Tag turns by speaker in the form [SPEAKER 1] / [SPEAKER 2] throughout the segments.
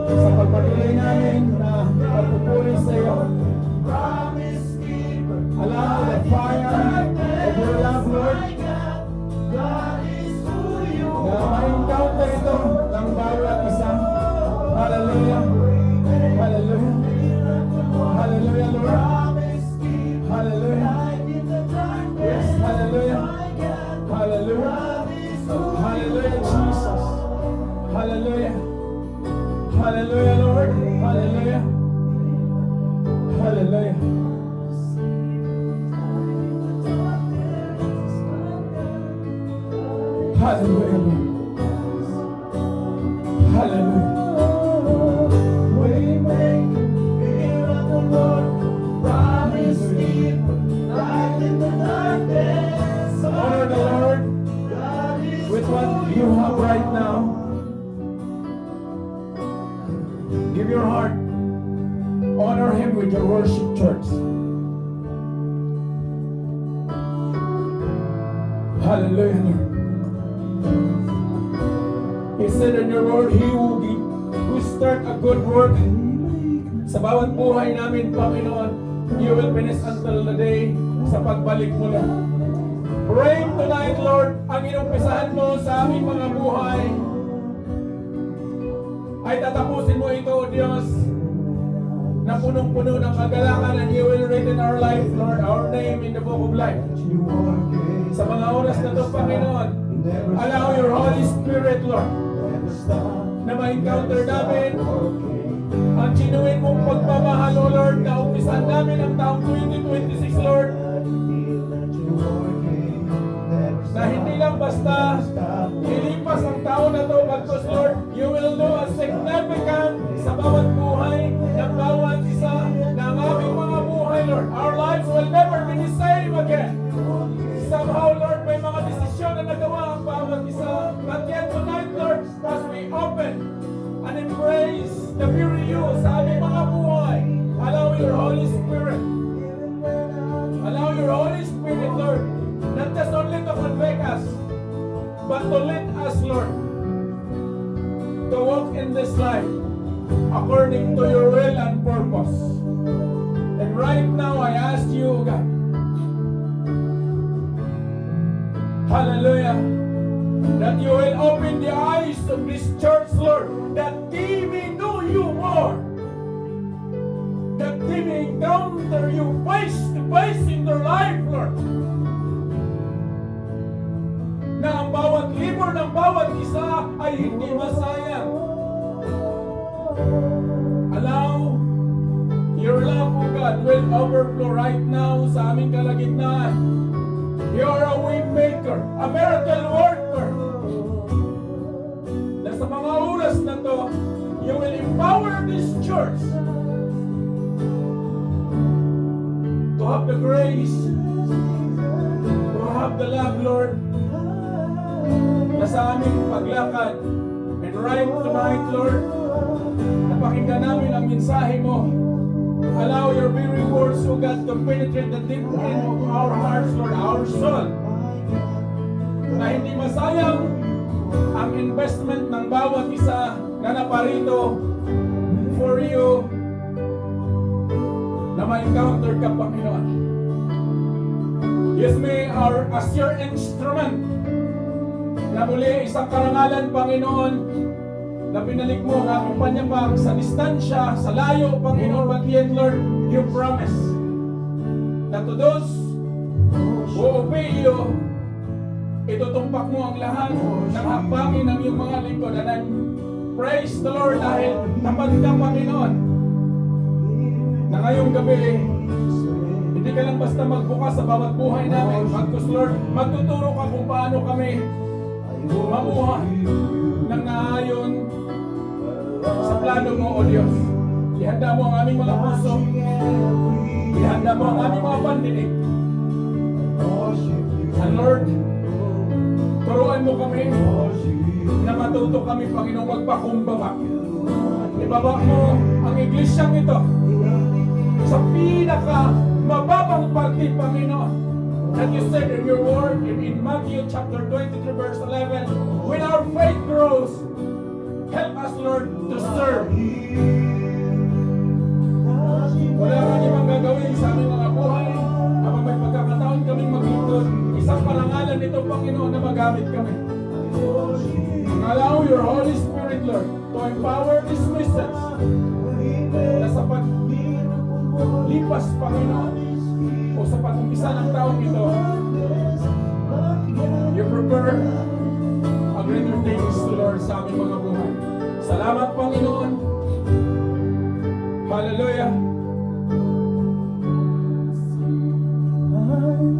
[SPEAKER 1] sa pagpatuloy namin na pagpupuri sa iyo. Allow the fire of your love, Lord, na ma-encounter ito ng bawat isa. Hallelujah. Hallelujah. Hallelujah, Lord. Hallelujah. Yes, hallelujah. Hallelujah. Hallelujah, Jesus. Hallelujah. Hallelujah, Lord. Hallelujah. Hallelujah. Hallelujah, Lord. Hallelujah. We make miracle, Lord. Promise keep light in the darkness. Honor the Lord with what you have right now. Give your heart. Honor Him with your worship, church. Hallelujah, Lord. He said in your word, He who start a good work sa bawat buhay namin, Panginoon, you will finish until the day sa pagbalik mo na. Pray tonight, Lord, ang inumpisahan mo sa aming mga buhay ay tatapusin mo ito, Diyos, na punong-puno ng kagalakan, and you will write in our life, Lord, our name in the book of life. Sa mga oras na ito, Panginoon, allow your Holy Spirit, Lord, na ma-encounter namin ang genuine mong pagmamahal, O Lord, na umpisan namin ang taong 2026, Lord, na hindi lang basta ilipas ang taon na ito, bagkus, Lord, you will do a significant sa bawat buhay ng bawat isa ng aming mga buhay, Lord. Our lives will never be the same again. Somehow, Lord, may mga desisyon na nagawa ang bawat isa. But yet tonight, Lord, as we open and embrace the pure you sa aming mga buhay, allow your Holy Spirit, Lord, not just only to convict us, but to lead us, Lord, to walk in this life according to your will and purpose. And right now, I ask you, God, hallelujah, that you will open the eyes of this church, Lord, that they may know you more, that they may encounter you face to face in their life, Lord, na ang bawat libro ng bawat isa ay hindi masayang. Allow your love, O God, will overflow right now sa aming kalagitnaan. You are a way maker, a miracle worker. Na sa mga oras na to, you will empower this church to have the grace, to have the love, Lord, na sa aming paglakad. And right tonight, Lord, napakinggan namin ang mensahe mo. Allow your very words, O God, to penetrate the deep end of our hearts, Lord, our soul. Na hindi masayang ang investment ng bawat isa na naparito for you, na ma-encounter ka, Panginoon. Use me as your instrument, na muli isang karangalan, Panginoon, na pinalik mo ang aming panyapag sa distansya, sa layo, Panginoon, but yet, Lord, you promise na to those who obey you, itutumpak mo ang lahat ng hakbangin ng iyong mga lingkod. And I praise the Lord dahil tapat ka, Panginoon, na ngayong gabi, hindi ka lang basta magbukas sa bawat buhay namin, bagkus, Lord, magtuturo ka kung paano kami mamuhay ng naayon sa plano mo, O Diyos. Ihanda mo ang aming mga puso, ihanda mo ang aming mga pandinig, and Lord, turuan mo kami na matuto kami, Panginoon, magpakumbaba. Ibaba mo ang iglesyang ito sa pinaka mababang parte, Panginoon. That you said in your word in Matthew chapter 23 verse 11, when our faith grows, Help us, Lord, to serve. Wala kang ibang gagawin sa aming mga buhay. Habang may pagkakataon kaming maglingkod, isang parangalan nito, Panginoon, na magamit kami. Allow your Holy Spirit, Lord, to empower this message na sa paglipas, Panginoon, o sa pag-umpisa ng taong ito, you prepare a greater things, Lord, sa aming mga buhay. Salamat, Panginoon. Hallelujah.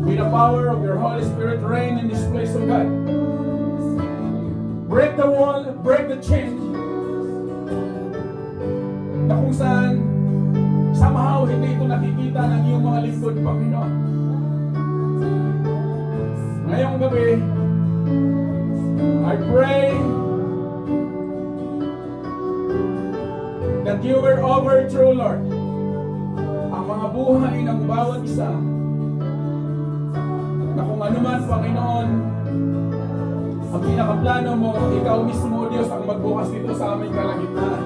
[SPEAKER 1] May the power of your Holy Spirit reign in this place, O God. Break the wall, break the chain. Na kung saan somehow hindi ito nakikita ng iyong mga lingkod, Panginoon. Ngayong gabi, I pray that you will overthrow, Lord, ang mga buhay ng bawat isa, na kung ano man, Panginoon, ang pinakaplano mo, ikaw mismo, Diyos, ang magbukas dito sa aming kalagitnaan.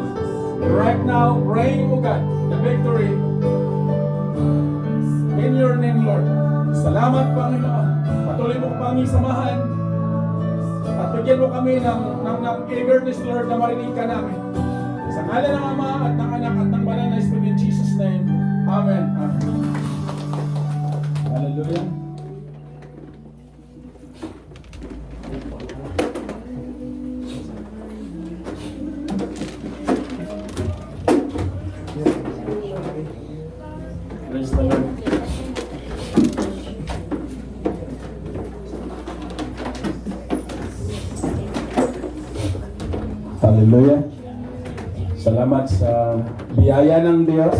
[SPEAKER 1] Right now, praying, O God, the victory in your name, Lord. Salamat, Panginoon. Patuloy mo kami samahan at bigyan mo kami ng eagerness, Lord, na marinig ka namin. Sa ngalan ng Ama at ng Anak at ng Banal na Espiritu, in Jesus' name. Amen. Amen. Hallelujah. Praise the Lord. Hallelujah. Salamat sa biyaya ng Diyos.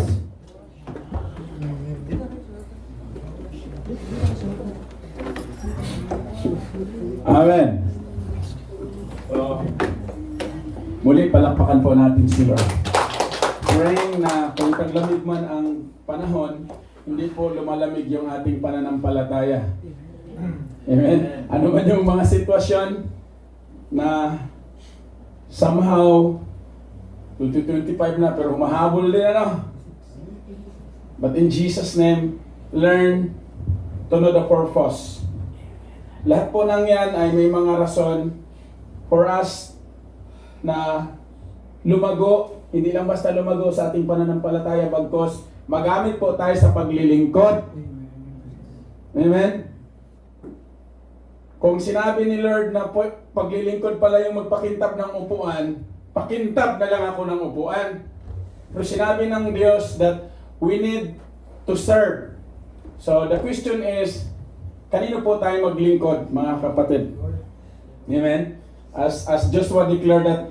[SPEAKER 1] Amen. So, muli palakpakan po natin si Lord. Praying na kung taglamig man ang panahon, hindi po lumalamig yung ating pananampalataya. Amen. Ano man yung mga sitwasyon na somehow 2025 na pero humahabol din, ano? But in Jesus' name, learn to know the purpose. Lahat po ng yan ay may mga rason for us na lumago, hindi lang basta lumago sa ating pananampalataya, bagkos magamit po tayo sa paglilingkod. Amen? Kung sinabi ni Lord na paglilingkod pala yung magpakintab ng upuan, pakintab na lang ako ng upuan. Pero sinabi ng Diyos that we need to serve. So the question is, kanino po tayo maglingkod, mga kapatid? Amen? As Joshua declared that,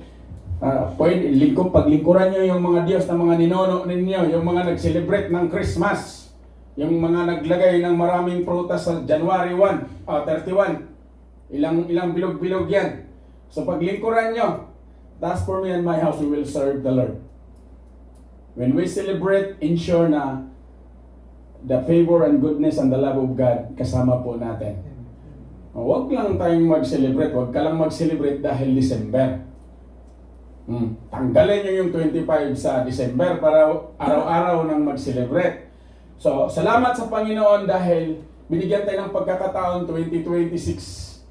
[SPEAKER 1] paglingkuran nyo yung mga Diyos na mga ninono ninyo, yung mga nag-celebrate ng Christmas, yung mga naglagay ng maraming prutas sa January 31, ilang bilog-bilog yan. So paglingkuran nyo, that's for me and my house, we will serve the Lord. When we celebrate, ensure na the favor and goodness and the love of God kasama po natin. Huwag lang tayong mag-celebrate, huwag ka lang mag-celebrate dahil December. Tanggalin nyo yung 25 sa December para araw-araw nang mag-celebrate. So, salamat sa Panginoon dahil binigyan tayo ng pagkakataon 2026.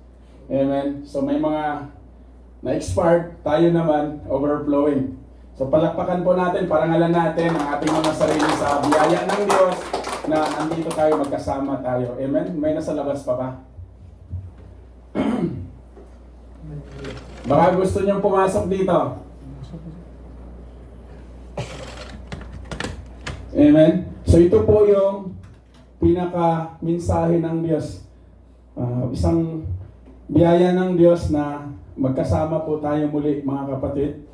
[SPEAKER 1] Amen. So, may mga na-expired, tayo naman overflowing. So, palakpakan po natin, parangalan natin ang ating mga sarili sa biyaya ng Diyos na andito tayo, magkasama tayo. Amen. May nasa labas pa ba? Baka gusto niyong pumasok dito. Amen. So ito po yung pinaka-mensahe ng Diyos. Isang biyaya ng Diyos na magkasama po tayo muli, mga kapatid.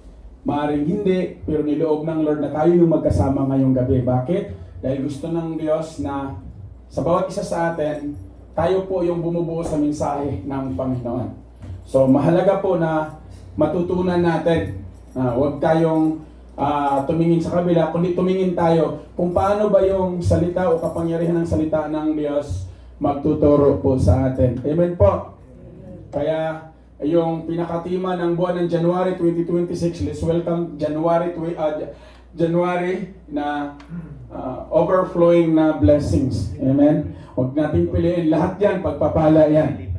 [SPEAKER 1] Maaring hindi, pero niloob ng Lord na tayo yung magkasama ngayong gabi. Bakit? Dahil gusto ng Diyos na sa bawat isa sa atin, tayo po yung bumubuo sa mensahe ng Panginoon. So mahalaga po na matutunan natin. Huwag tayong tumingin sa kabila, kundi tumingin tayo kung paano ba yung salita o kapangyarihan ng salita ng Diyos magtuturo po sa atin. Amen po. Kaya yung pinakatima ng buwan ng January 2026. Let's welcome January na overflowing na blessings. Amen? Huwag nating piliin. Lahat yan, pagpapala yan.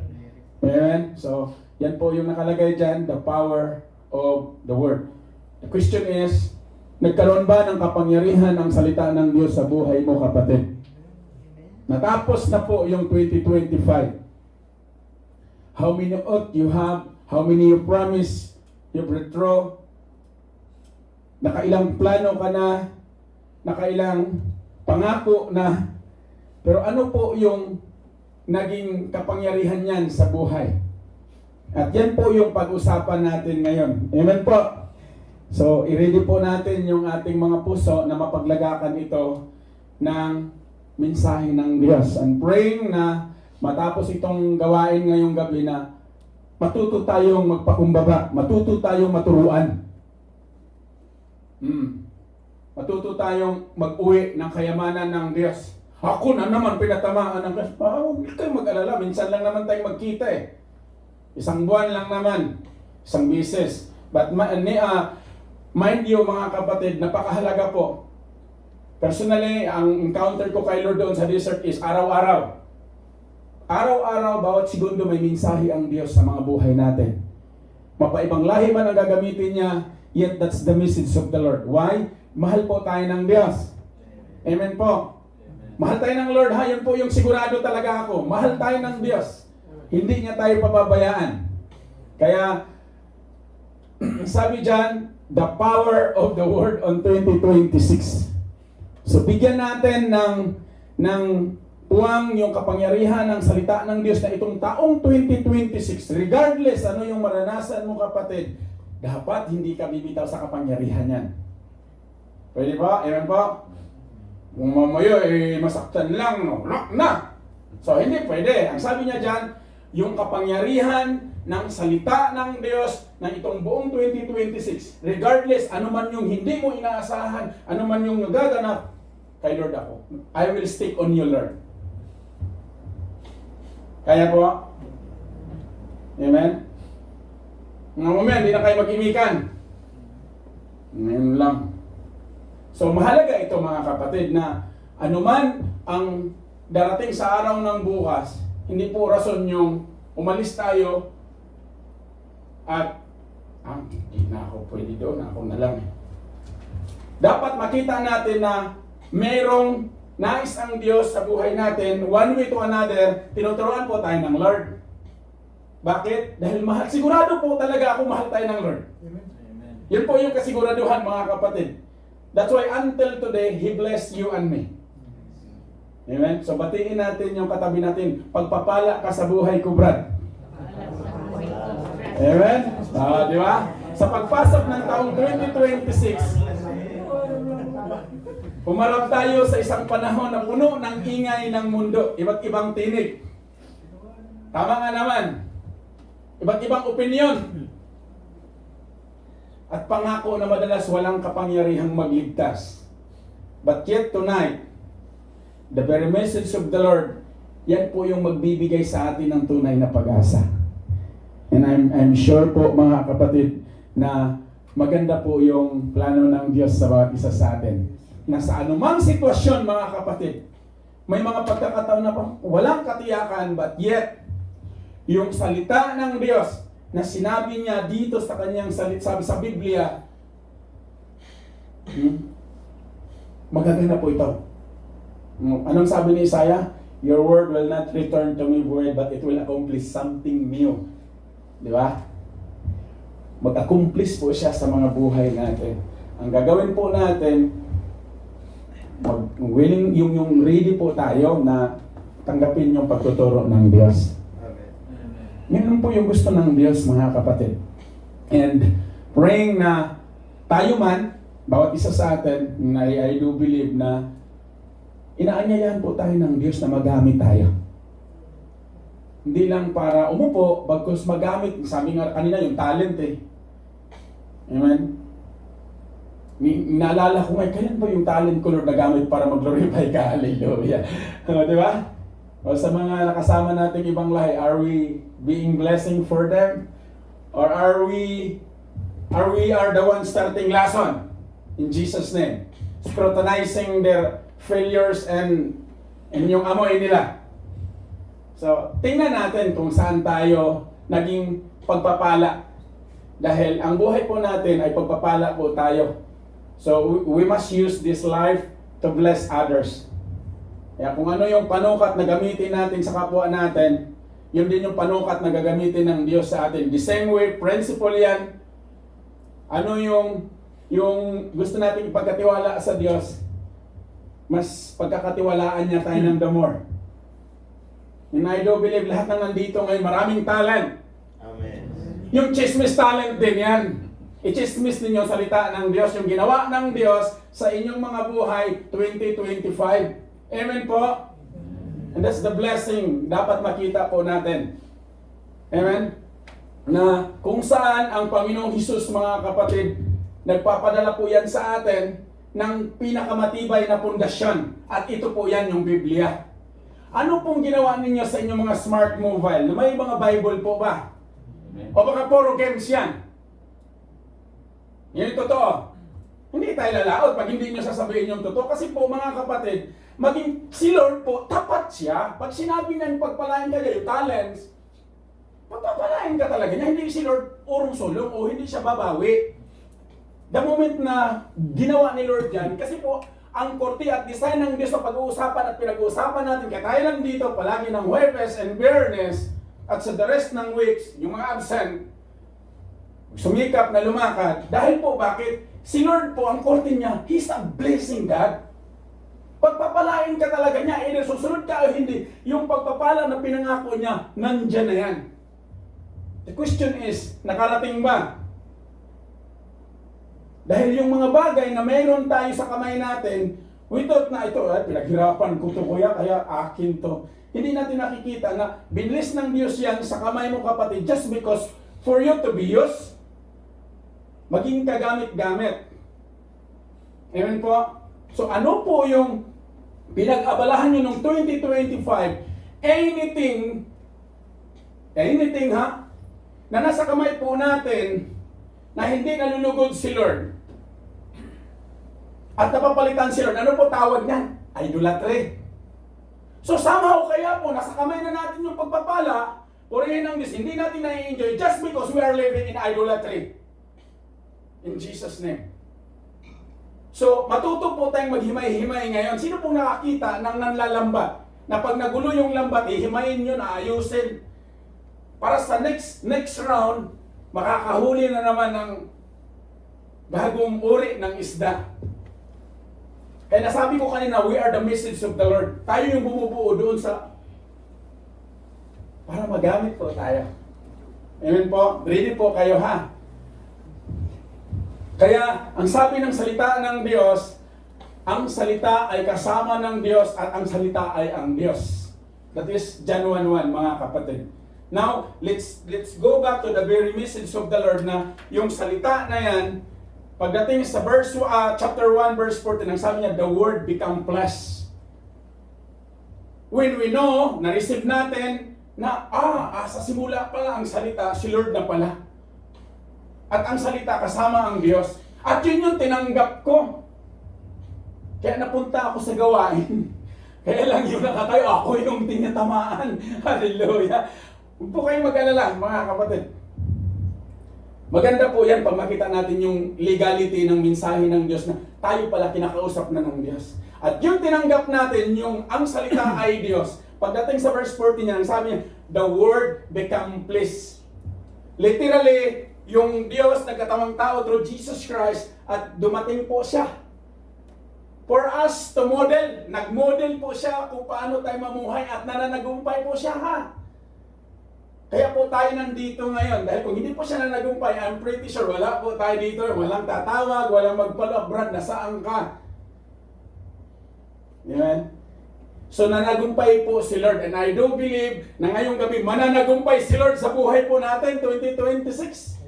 [SPEAKER 1] Amen? So, yan po yung nakalagay dyan, the power of the Word. The question is, nagkaroon ba ng kapangyarihan ang salita ng Diyos sa buhay mo, kapatid? Natapos na po yung 2025. How many oath you have? How many you promise? You withdraw? Nakailang plano ka na? Nakailang pangako na? Pero ano po yung naging kapangyarihan yan sa buhay? At yan po yung pag-usapan natin ngayon. Amen po? So, i-ready po natin yung ating mga puso na mapaglagakan ito ng mensahe ng Diyos. And praying na matapos itong gawain ngayong gabi na matuto tayong magpakumbaba, matuto tayong maturuan. Matuto tayong mag-uwi ng kayamanan ng Diyos. Ako na naman pinatamaan ng Diyos. Huwag kayo mag-alala, minsan lang naman tayong magkita eh. Isang buwan lang naman, isang bisis. But mind you mga kapatid, napakahalaga po. Personally, ang encounter ko kay Lord doon sa desert is araw-araw. Araw-araw, bawat segundo may mensahe ang Diyos sa mga buhay natin. Mapaibang lahi man ang gagamitin niya, yet that's the message of the Lord. Why? Mahal po tayo ng Diyos. Amen po. Mahal tayo ng Lord, ha? Yun po yung sigurado talaga ako. Mahal tayo ng Diyos. Hindi niya tayo pababayaan. Kaya, sabi dyan, the power of the Word on 2026. So, bigyan natin ng puwang yung kapangyarihan ng salita ng Diyos na itong taong 2026, regardless ano yung maranasan mo, kapatid, dapat hindi ka bibitaw sa kapangyarihan yan. Pwede ba? Amen po? Kung mamayo, masaktan lang, no? Lock na! So, hindi pwede. Ang sabi niya dyan, yung kapangyarihan ng salita ng Diyos na itong buong 2026, regardless ano man yung hindi mo inaasahan, ano man yung nagaganap, kay Lord ako. I will stick on you, Lord. Kaya po? Amen? Mga mamaya, hindi na kayo mag-imikan. Ngayon lang. So, mahalaga ito mga kapatid na anuman ang darating sa araw ng bukas, hindi po rason yung umalis tayo at hindi na ako pwede doon, ako na lang. Dapat makita natin na mayroong nais ang Diyos sa buhay natin, one way to another, tinuturuan po tayo ng Lord. Bakit? Dahil mahal, sigurado po talaga ako mahal tayo ng Lord. Amen. Yun po yung kasiguraduhan mga kapatid. That's why until today, He blessed you and me. Amen? So batiin natin yung katabi natin, pagpapala ka sa buhay ko, Brad. Amen? Di ba? Sa pagpasok ng taong 2026, pumarap tayo sa isang panahon na puno ng ingay ng mundo, iba't ibang tinig. Tama nga naman. Iba't ibang opinyon. At pangako na madalas walang kapangyarihang magligtas. But yet tonight, the very message of the Lord, yan po yung magbibigay sa atin ng tunay na pag-asa. And I'm sure po mga kapatid na maganda po yung plano ng Diyos sa bawat isa sa atin. Na sa anumang sitwasyon mga kapatid, may mga pagkakataon na walang katiyakan, but yet, yung salita ng Diyos na sinabi niya dito sa kanyang salita, sabi sa Biblia, magaganda po ito. Anong sabi ni Isaiah? Your word will not return to me void, but it will accomplish something new. Di ba? Mag-accomplish po siya sa mga buhay natin. Ang gagawin po natin, willing yung ready po tayo na tanggapin yung pagtuturo ng Diyos. Yun po yung gusto ng Diyos mga kapatid. And praying na tayo man, bawat isa sa atin, I do believe na inaanyayahan po tayo ng Diyos na magamit tayo. Hindi lang para umupo, bagkus magamit, sabi nga kanina yung talent eh. Amen? Naalala ko ngayon, kailan ba yung talent ko Lord na gamit para mag-glorify ka? Hallelujah. Di ba? O sa mga nakasama nating ibang lahi, are we being blessing for them? Or are the ones starting lesson in Jesus' name? Scrutinizing their failures and yung amoy nila. So, tingnan natin kung saan tayo naging pagpapala. Dahil ang buhay po natin ay pagpapala po tayo. So, we must use this life to bless others. Kaya kung ano yung panukat na gamitin natin sa kapwa natin, yun din yung panukat na gagamitin ng Diyos sa atin. The same way, principle yan. Ano yung gusto nating ipagkatiwala sa Diyos, mas pagkakatiwalaan niya tayo ng the more. And I do believe lahat ng nandito ngayon, maraming talent.
[SPEAKER 2] Amen.
[SPEAKER 1] Yung chismis talent din yan. I-chismis ninyo salita ng Diyos, yung ginawa ng Diyos sa inyong mga buhay 2025. Amen po? And that's the blessing dapat makita po natin. Amen? Na kung saan ang Panginoong Hesus, mga kapatid, nagpapadala po yan sa atin ng pinakamatibay na pundasyon. At ito po yan yung Biblia. Ano pong ginawa ninyo sa inyong mga smart mobile? May mga Bible po ba? O baka puro games yan? Yan yung totoo. Hindi tayo lalaot pag hindi nyo sasabihin yung totoo. Kasi po mga kapatid, maging si Lord po, tapat siya. Pag sinabi niya, pagpalain ka niya yung talents, pagpapalain ka talaga niya. Hindi si Lord urong-sulong o hindi siya babawi. The moment na ginawa ni Lord yan, kasi po, ang korte at design ng Diyos na pag-uusapan at pinag-uusapan natin, kaya tayo lang dito palagi ng Huwebes and Biyernes at sa the rest ng weeks, yung mga absent, sumikap na lumakad. Dahil po, bakit? Si Lord po, ang korte niya, He's a blessing God. Pagpapalain ka talaga niya, either susunod ka o hindi, yung pagpapala na pinangako niya, nandyan na yan. The question is, nakarating ba? Dahil yung mga bagay na mayroon tayo sa kamay natin, we thought na ito, pinaghirapan ko to kuya, kaya akin to. Hindi natin nakikita na binlis ng Diyos yan sa kamay mo kapatid just because for you to be used, maging kagamit-gamit. Amen po? So ano po yung pinag-abalahan nyo nung 2025? Anything ha, na nasa kamay po natin na hindi nalulugod si Lord at napapalitan si Lord, ano po tawag niyan? Idolatry. So somehow kaya po, nasa kamay na natin yung pagpapala, purihin ng Diyos, hindi natin na-enjoy just because we are living in idolatry. In Jesus' name. So, matuto po tayong maghimay-himay ngayon. Sino pong nakakita ng nanlalambat? Na pag nagulo yung lambat, himayin nyo na ayusin. Para sa next round, makakahuli na naman ng bagong uri ng isda. Kaya nasabi ko kanina, we are the message of the Lord. Tayo yung bumubuo doon sa para magamit po tayo. Amen po? Ready po kayo ha? Kaya, ang sabi ng salita ng Diyos, ang salita ay kasama ng Diyos at ang salita ay ang Diyos. That is John 1:1, mga kapatid. Now, let's go back to the very message of the Lord na yung salita na yan, pagdating sa chapter 1, verse 14, ang sabi niya, the word become flesh. When we know, na-receive natin, na, sa simula pala ang salita, si Lord na pala. At ang salita kasama ang Diyos. At yun yung tinanggap ko. Kaya napunta ako sa gawain. Kaya lang yung nakatayo, ako yung tinatamaan. Hallelujah. Huwag po kayong mag-alala, mga kapatid. Maganda po yan pag makita natin yung legality ng mensahe ng Diyos na tayo pala kinakausap na ng Diyos. At yung tinanggap natin, yung ang salita ay Diyos. Pagdating sa verse 14 niya, sabi niya, the word become flesh. Literally, yung Diyos nagkatawang tao through Jesus Christ at dumating po siya. For us to model, nag-model po siya kung paano tayo mamuhay at nananagumpay po siya ha. Kaya po tayo nandito ngayon. Dahil kung hindi po siya nanagumpay, I'm pretty sure wala po tayo dito. Walang tatawag, walang mag-follow up, Brad, nasaan ka? Amen? So nananagumpay po si Lord. And I do believe na ngayong gabi mananagumpay si Lord sa buhay po natin 2026.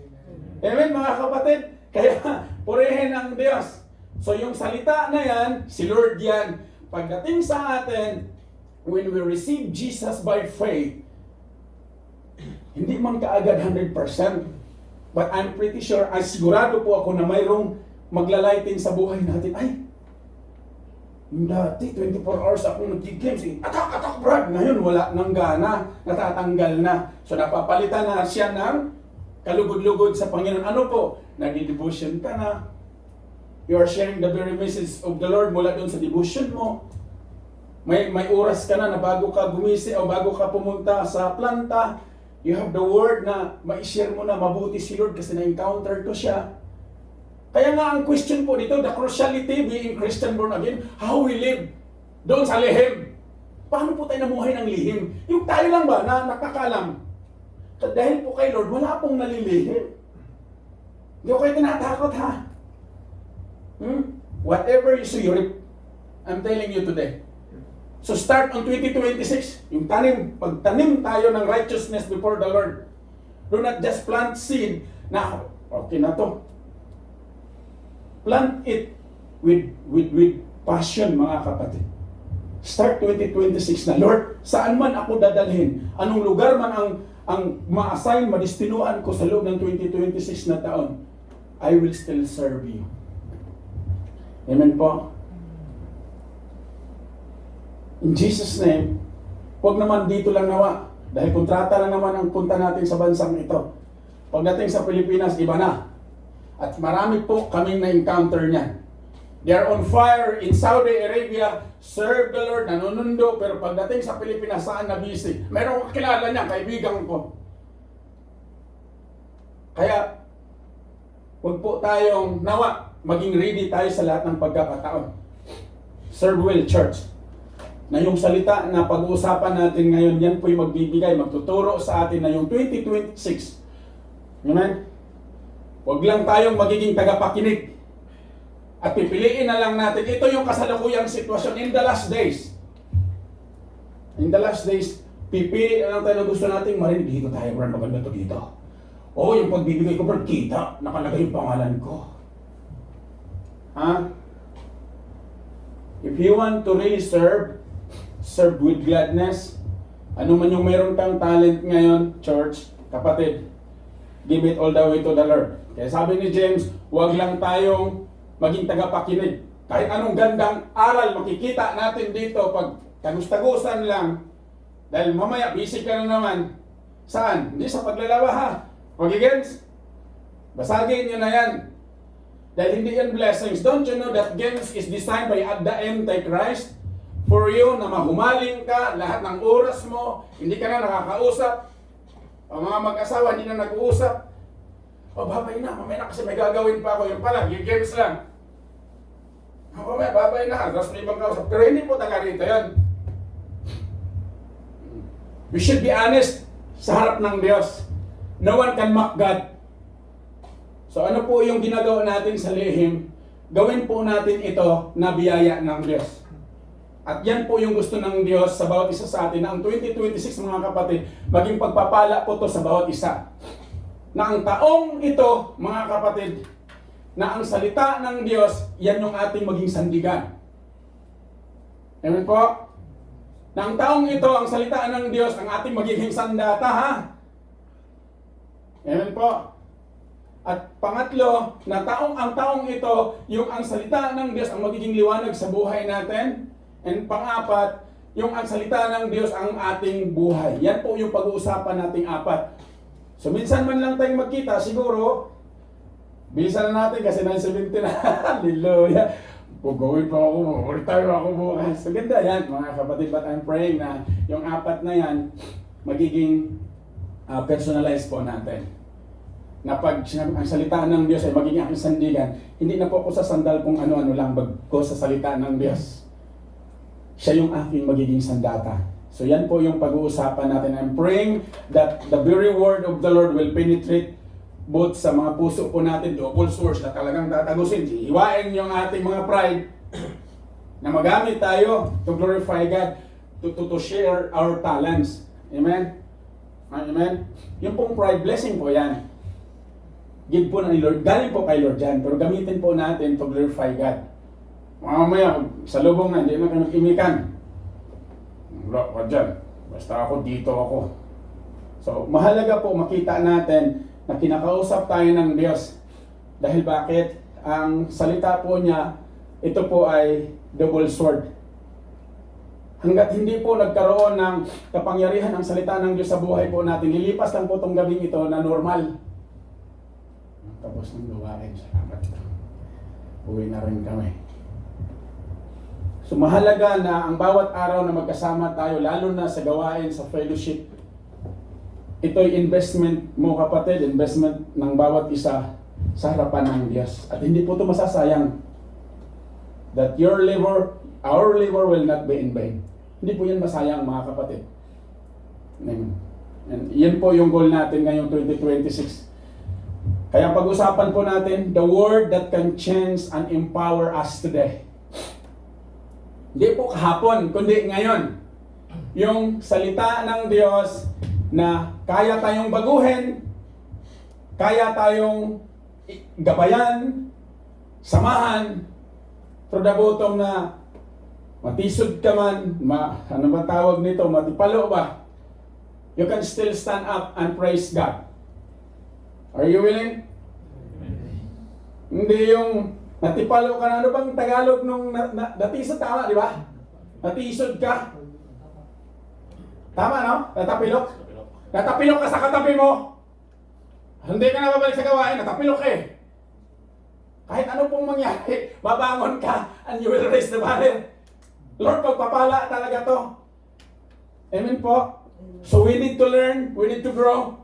[SPEAKER 1] Amen mga kapatid? Kaya purihin ang Diyos. So yung salita na yan, si Lord yan. Pagdating sa atin, when we receive Jesus by faith, hindi man kaagad 100%. But I'm pretty sure, ay sigurado po ako na mayroong maglalighten sa buhay natin. Ay, yung dati, 24 hours akong nag-games. Atak, Brad! Ngayon, wala nang gana. Natatanggal na. So, napapalitan na siya ng kalugod-lugod sa Panginoon. Ano po? Nagdi-devotion ka na. You are sharing the very message of the Lord mula doon sa devotion mo. May oras ka na bago ka gumisi o bago ka pumunta sa planta, you have the word na ma-share mo na mabuti si Lord kasi na-encounter ko siya. Kaya nga ang question po dito, the cruciality being Christian born again, how we live doon sa lihim. Paano po tayo namuhay ng lihim? Yung tayo lang ba na nakakalam? Dahil po kay Lord, wala pong nalilihim. Hindi ko kayo tinatakot ha. Whatever you sow, you reap. I'm telling you today. So start on 2026, yung pagtanim tayo ng righteousness before the Lord. Do not just plant seed na, okay na to. Plant it with passion, mga kapatid. Start 2026 na, Lord, saan man ako dadalhin? Anong lugar man ang ma-assign, madistinuan ko sa loob ng 2026 na taon, I will still serve you. Amen po. In Jesus' name, huwag naman dito lang nawa. Dahil kontrata lang naman ang punta natin sa bansang ito. Pagdating sa Pilipinas, iba na. At marami po kaming na-encounter niyan. They are on fire in Saudi Arabia, serve the Lord, nanunundo, pero pagdating sa Pilipinas, saan na busy? Meron kakilala niya, kaibigan ko. Kaya, huwag po tayong nawa, maging ready tayo sa lahat ng pagkakataon. Serve well, church. Na yung salita na pag-uusapan natin ngayon, yan po'y magbibigay, magtuturo sa atin na yung 2026. Amen? Huwag lang tayong magiging tagapakinig. At pipiliin na lang natin, ito yung kasalukuyang sitwasyon in the last days. In the last days, pipili na lang tayo na gusto natin marinig. Dito tayo, Brad, maganda to dito. O, yung pagbibigay ko, Brad, kita, nakalagay yung pangalan ko. Ha? If you want to really serve with gladness. Ano man yung meron kang talent ngayon, church, kapatid, give it all the way to the Lord. Kaya sabi ni James, huwag lang tayong maging tagapakinig. Kahit anong gandang aral makikita natin dito, pag tagus-tagusan lang, dahil mamaya busy ka na naman. Saan? Hindi sa paglalawa ha. Pag-games, basagin nyo na yan. Dahil hindi yan blessings. Don't you know that games is designed by the Antichrist? For you na mahumaling ka, lahat ng oras mo, hindi ka na nakakausap. Ang mga mag-asawa hindi na nag-uusap. O babay na, mamaya na kasi may gagawin pa ako. Yung pala, yung games lang. O mamaya, babay na, tapos may ibang kausap. Pero hindi po taga rito yan. We should be honest sa harap ng Diyos. No one can mock God. So ano po yung ginagawa natin sa lihim? Gawin po natin ito na biyaya ng Diyos. At yan po yung gusto ng Diyos sa bawat isa sa atin, na ang 2026, mga kapatid, maging pagpapala po to sa bawat isa. Na ang taong ito, mga kapatid, na ang salita ng Diyos, yan yung ating maging sandigan. Amen po? Na ang taong ito, ang salita ng Diyos, ang ating magiging sandata, ha? Amen po? At pangatlo, na ang taong ito, yung ang salita ng Diyos, ang magiging liwanag sa buhay natin. And pang-apat, yung ang salita ng Diyos ang ating buhay. Yan po yung pag-uusapan nating apat. So minsan man lang tayong magkita, siguro, bilisan na natin kasi 9:17 na. Hallelujah. Pugawin pa ako, retire ako bukas. So ganda yan, mga kapatid. But I'm praying na yung apat na yan, magiging personalized po natin. Na pag ang salita ng Diyos ay magiging aking sandigan, hindi na po ako sasandal kung ano-ano lang bagko sa salita ng Diyos. Siya yung aking magiging sandata. So yan po yung pag-uusapan natin. I'm praying that the very word of the Lord will penetrate both sa mga puso po natin, double source na talagang tatagusin. Hiwain yung ating mga pride na magamit tayo to glorify God, to share our talents. Amen? Amen? Yung pong pride, blessing po yan. Give po na ni Lord. Galing po kay Lord yan. Pero gamitin po natin to glorify God. Mamaya, sa lubong na, hindi na kayo mag-imikan. Wala ka dyan. Basta ako, dito ako. So, mahalaga po makita natin na kinakausap tayo ng Diyos. Dahil bakit? Ang salita po niya, ito po ay double sword. Hanggat hindi po nagkaroon ng kapangyarihan ang salita ng Diyos sa buhay po natin, lilipas lang po itong gabing ito na normal. Tapos ng gawain, salamat. Uwi na rin kami. So mahalaga na ang bawat araw na magkasama tayo, lalo na sa gawain, sa fellowship, ito'y investment mo kapatid, investment ng bawat isa sa harapan ng Diyos. At hindi po ito masasayang. That your labor, our labor will not be in vain. Hindi po yan masayang mga kapatid. Amen. And yan po yung goal natin ngayong 2026. Kaya pag-usapan po natin, the word that can change and empower us today. Hindi po kahapon, kundi ngayon. Yung salita ng Diyos na kaya tayong baguhin, kaya tayong gabayan, samahan, through the bottom na matisod ka man, ano ba tawag nito, matipalo ba? You can still stand up and praise God. Are you willing? Hindi yung natipalo ka na, ano bang Tagalog nung natisod, tama, di ba? Natisod ka. Tama, no? Natapilok? Natapilok ka sa katabi mo. Hindi ka na babalik sa gawain, natapilok eh. Kahit ano pong mangyari, babangon ka and you will raise the banner. Lord, pagpapala talaga to. Amen po. So we need to learn, we need to grow.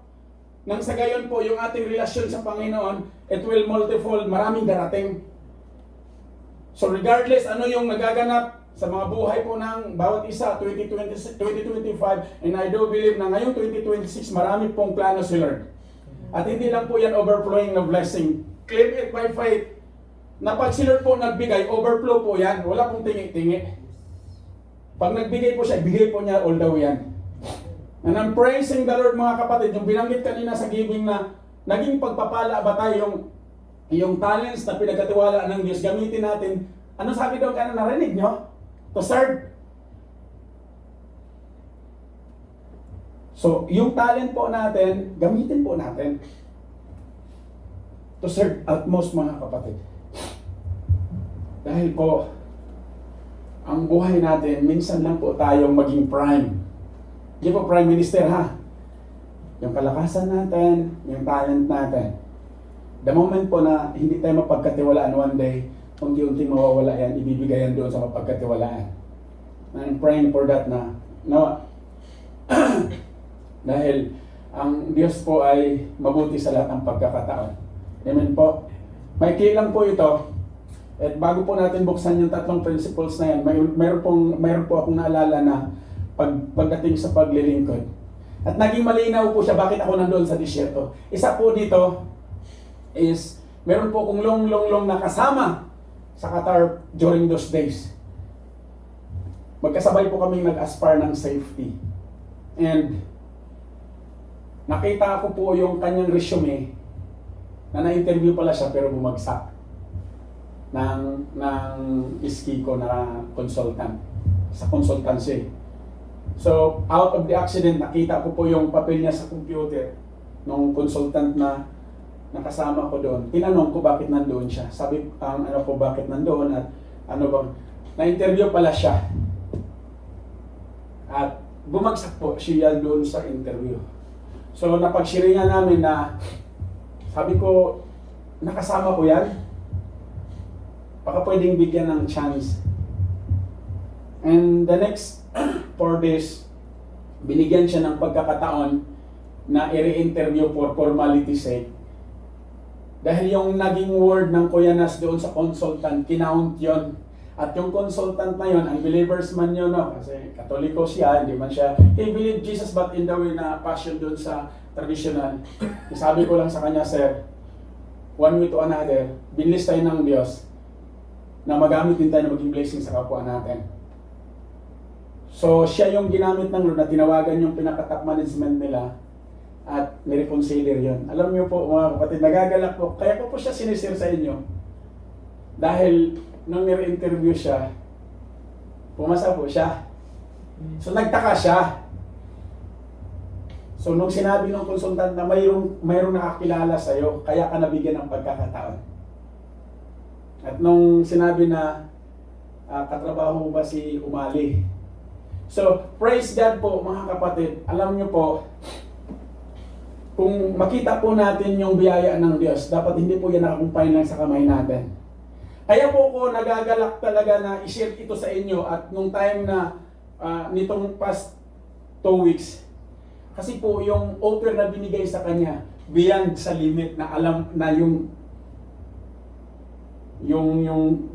[SPEAKER 1] Nang sa gayon po, yung ating relasyon sa Panginoon, it will multifold, maraming darating. So regardless ano yung nagaganap sa mga buhay po ng bawat isa, 2025, and I do believe na ngayong 2026, marami pong plano si Lord. At hindi lang po yan overflowing na blessing. Claim it by faith. Na pag si Lord po nagbigay, overflow po yan. Wala pong tingi-tingi. Pag nagbigay po siya, bigay po niya all the way yan. And I'm praising the Lord mga kapatid. Yung binanggit kanina sa giving na naging pagpapala ba tayo yung talents na pinagkatiwala ng Diyos, gamitin natin. Ano sabi doon? Ano narinig nyo? To serve. So, yung talent po natin, gamitin po natin. To serve utmost mga kapatid. Dahil po, ang buhay natin, minsan lang po tayong maging prime. Hindi po prime minister ha. Yung kalakasan natin, yung talent natin. The moment po na hindi tayo mapagkatiwalaan one day, unti-unti mawawala yan, ibibigay yan doon sa mapagkatiwalaan. I'm praying for that na dahil ang Diyos po ay mabuti sa lahat ng pagkakataon. Amen po. Maikli lang po ito. At bago po natin buksan yung tatlong principles na yan, mayroon po akong naalala na pagdating sa paglilingkod. At naging malinaw po siya bakit ako nandoon sa disyerto. Isa po dito is, meron po akong long na kasama sa Qatar during those days. Magkasabay po kaming nag-aspire ng safety. And nakita ko po yung kanyang resume na na-interview pala siya pero bumagsak ng iski ko na consultant sa consultancy. So, out of the accident, nakita ko po yung papel niya sa computer nung consultant na nakasama ko doon. Tinanong ko bakit nandoon siya. Sabi ano po bakit nandoon at ano bang na-interview pala siya. At bumagsak po siya doon sa interview. So, napagsiringan namin na sabi ko, nakasama ko yan. Baka pwedeng bigyan ng chance. And the next 4 days, binigyan siya ng pagkakataon na i-re-interview for formality sake. Dahil yung naging word ng Kuya Nas doon sa consultant, kinount yon. At yung consultant na yon, ang believers man yun, no? Kasi Katoliko siya, hindi man siya, he believed Jesus but in the way na passion doon sa traditional. Sabi ko lang sa kanya, sir, one way to another, binlis tayo ng Diyos na magamit din tayo na maging blessing sa kapwa natin. So, siya yung ginamit ng Lord na tinawagan yung pinaka-top management nila at ni-reconciliar yun. Alam niyo po mga kapatid, nagagalak po. Kaya ko po siya sinisir sa inyo. Dahil nung nire-interview siya, pumasa po siya. So, nagtaka siya.
[SPEAKER 2] So nung sinabi ng consultant na mayroong nakakilala sa'yo, kaya ka nabigyan ng pagkakataon. At nung sinabi na katrabaho mo ba si Umali? So praise God po mga kapatid. Alam nyo po, kung makita po natin yung biyaya ng Diyos, dapat hindi po yan nakakumpay lang sa kamay natin. Kaya po ko nagagalak talaga na i-share ito sa inyo at nung time na nitong past 2 weeks, kasi po yung offer na binigay sa kanya, beyond sa limit na alam na yung